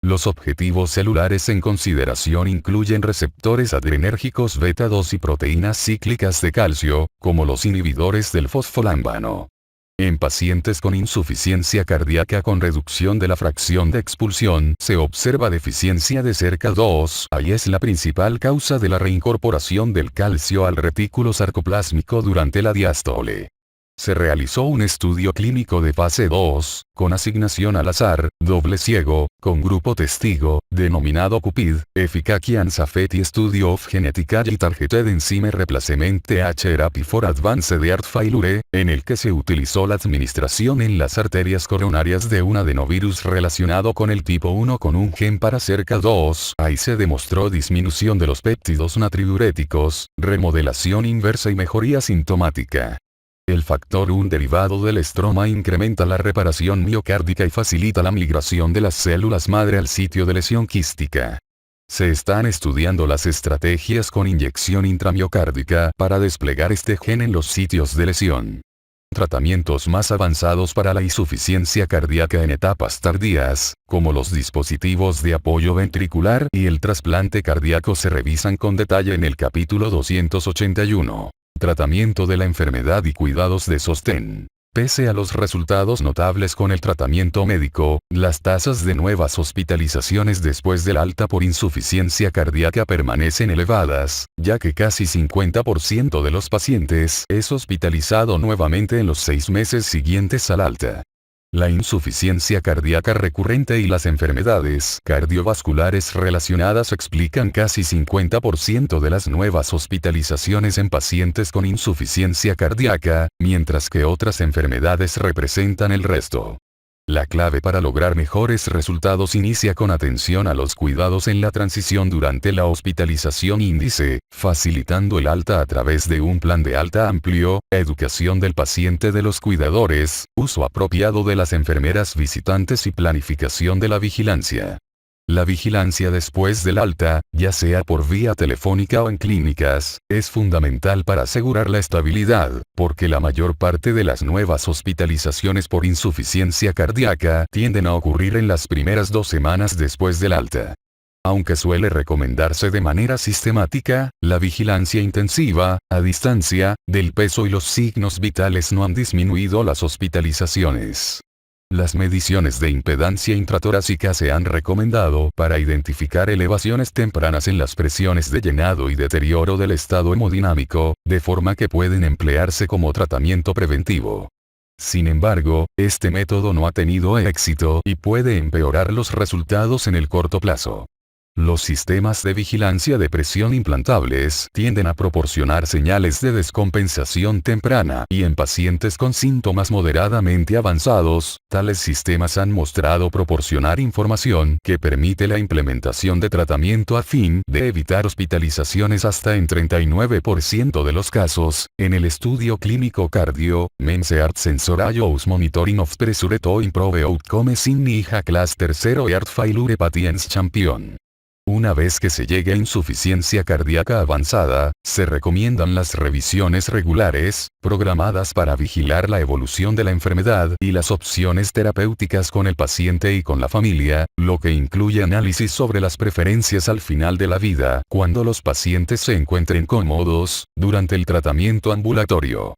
Los objetivos celulares en consideración incluyen receptores adrenérgicos beta 2 y proteínas cíclicas de calcio, como los inhibidores del fosfolámbano. En pacientes con insuficiencia cardíaca con reducción de la fracción de expulsión se observa deficiencia de cerca 2, y es la principal causa de la reincorporación del calcio al retículo sarcoplásmico durante la diástole. Se realizó un estudio clínico de fase 2, con asignación al azar, doble ciego, con grupo testigo, denominado CUPID, Efficacy and Safety Study of Genetically Targeted Enzyme Replacement Therapy for Advanced Heart Failure, en el que se utilizó la administración en las arterias coronarias de un adenovirus relacionado con el tipo 1 con un gen para cerca 2, ahí se demostró disminución de los péptidos natriuréticos, remodelación inversa y mejoría sintomática. El factor 1 derivado del estroma incrementa la reparación miocárdica y facilita la migración de las células madre al sitio de lesión quística. Se están estudiando las estrategias con inyección intramiocárdica para desplegar este gen en los sitios de lesión. Tratamientos más avanzados para la insuficiencia cardíaca en etapas tardías, como los dispositivos de apoyo ventricular y el trasplante cardíaco se revisan con detalle en el capítulo 281. Tratamiento de la enfermedad y cuidados de sostén. Pese a los resultados notables con el tratamiento médico, las tasas de nuevas hospitalizaciones después del alta por insuficiencia cardíaca permanecen elevadas, ya que casi 50% de los pacientes es hospitalizado nuevamente en los 6 meses siguientes al alta. La insuficiencia cardíaca recurrente y las enfermedades cardiovasculares relacionadas explican casi 50% de las nuevas hospitalizaciones en pacientes con insuficiencia cardíaca, mientras que otras enfermedades representan el resto. La clave para lograr mejores resultados inicia con atención a los cuidados en la transición durante la hospitalización índice, facilitando el alta a través de un plan de alta amplio, educación del paciente de los cuidadores, uso apropiado de las enfermeras visitantes y planificación de la vigilancia. La vigilancia después del alta, ya sea por vía telefónica o en clínicas, es fundamental para asegurar la estabilidad, porque la mayor parte de las nuevas hospitalizaciones por insuficiencia cardíaca tienden a ocurrir en las primeras 2 semanas después del alta. Aunque suele recomendarse de manera sistemática, la vigilancia intensiva, a distancia, del peso y los signos vitales no han disminuido las hospitalizaciones. Las mediciones de impedancia intratorácica se han recomendado para identificar elevaciones tempranas en las presiones de llenado y deterioro del estado hemodinámico, de forma que pueden emplearse como tratamiento preventivo. Sin embargo, este método no ha tenido éxito y puede empeorar los resultados en el corto plazo. Los sistemas de vigilancia de presión implantables tienden a proporcionar señales de descompensación temprana y en pacientes con síntomas moderadamente avanzados, tales sistemas han mostrado proporcionar información que permite la implementación de tratamiento a fin de evitar hospitalizaciones hasta en 39% de los casos. En el estudio clínico cardio, Heart Sensor Use Monitoring of Pressure to Improve Outcomes in NIHA Class 3 Heart Failure Patients Champion. Una vez que se llegue a insuficiencia cardíaca avanzada, se recomiendan las revisiones regulares, programadas para vigilar la evolución de la enfermedad y las opciones terapéuticas con el paciente y con la familia, lo que incluye análisis sobre las preferencias al final de la vida, cuando los pacientes se encuentren cómodos, durante el tratamiento ambulatorio.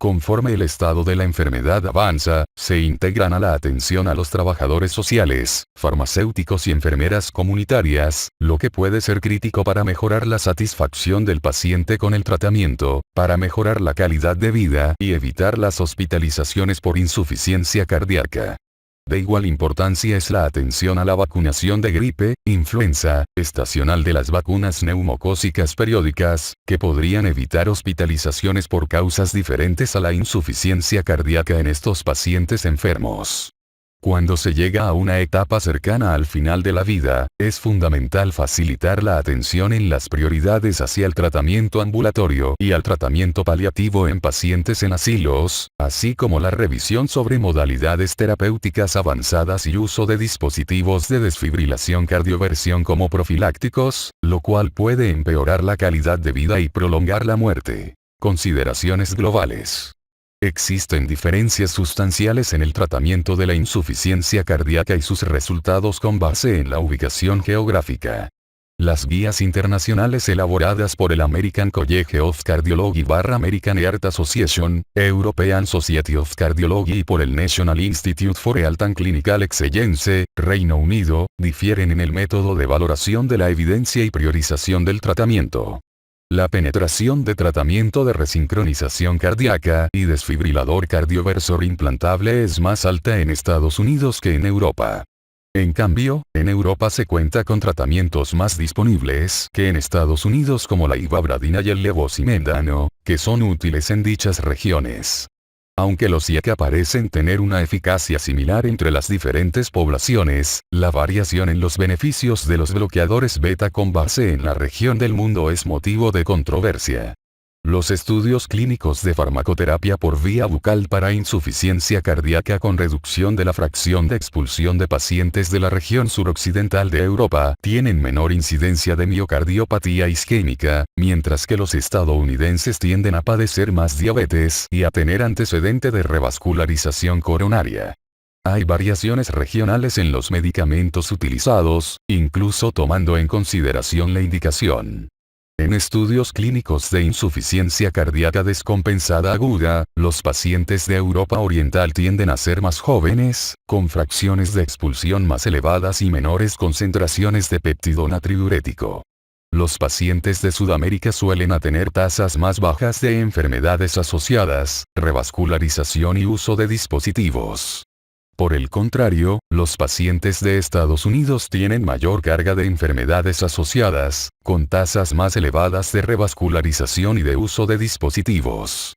Conforme el estado de la enfermedad avanza, se integran a la atención a los trabajadores sociales, farmacéuticos y enfermeras comunitarias, lo que puede ser crítico para mejorar la satisfacción del paciente con el tratamiento, para mejorar la calidad de vida y evitar las hospitalizaciones por insuficiencia cardíaca. De igual importancia es la atención a la vacunación de gripe, influenza, estacional de las vacunas neumocócicas periódicas, que podrían evitar hospitalizaciones por causas diferentes a la insuficiencia cardíaca en estos pacientes enfermos. Cuando se llega a una etapa cercana al final de la vida, es fundamental facilitar la atención en las prioridades hacia el tratamiento ambulatorio y al tratamiento paliativo en pacientes en asilos, así como la revisión sobre modalidades terapéuticas avanzadas y uso de dispositivos de desfibrilación cardioversión como profilácticos, lo cual puede empeorar la calidad de vida y prolongar la muerte. Consideraciones globales. Existen diferencias sustanciales en el tratamiento de la insuficiencia cardíaca y sus resultados con base en la ubicación geográfica. Las guías internacionales elaboradas por el American College of Cardiology / American Heart Association, European Society of Cardiology y por el National Institute for Health and Clinical Excellence, Reino Unido, difieren en el método de valoración de la evidencia y priorización del tratamiento. La penetración de tratamiento de resincronización cardíaca y desfibrilador cardioversor implantable es más alta en Estados Unidos que en Europa. En cambio, en Europa se cuenta con tratamientos más disponibles que en Estados Unidos como la ivabradina y el levosimendan, que son útiles en dichas regiones. Aunque los IAC parecen tener una eficacia similar entre las diferentes poblaciones, la variación en los beneficios de los bloqueadores beta con base en la región del mundo es motivo de controversia. Los estudios clínicos de farmacoterapia por vía bucal para insuficiencia cardíaca con reducción de la fracción de expulsión de pacientes de la región suroccidental de Europa tienen menor incidencia de miocardiopatía isquémica, mientras que los estadounidenses tienden a padecer más diabetes y a tener antecedente de revascularización coronaria. Hay variaciones regionales en los medicamentos utilizados, incluso tomando en consideración la indicación. En estudios clínicos de insuficiencia cardíaca descompensada aguda, los pacientes de Europa Oriental tienden a ser más jóvenes, con fracciones de expulsión más elevadas y menores concentraciones de péptido natriurético. Los pacientes de Sudamérica suelen tener tasas más bajas de enfermedades asociadas, revascularización y uso de dispositivos. Por el contrario, los pacientes de Estados Unidos tienen mayor carga de enfermedades asociadas, con tasas más elevadas de revascularización y de uso de dispositivos.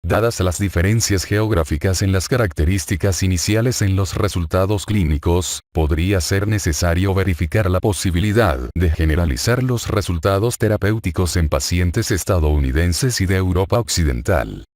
Dadas las diferencias geográficas en las características iniciales en los resultados clínicos, podría ser necesario verificar la posibilidad de generalizar los resultados terapéuticos en pacientes estadounidenses y de Europa Occidental.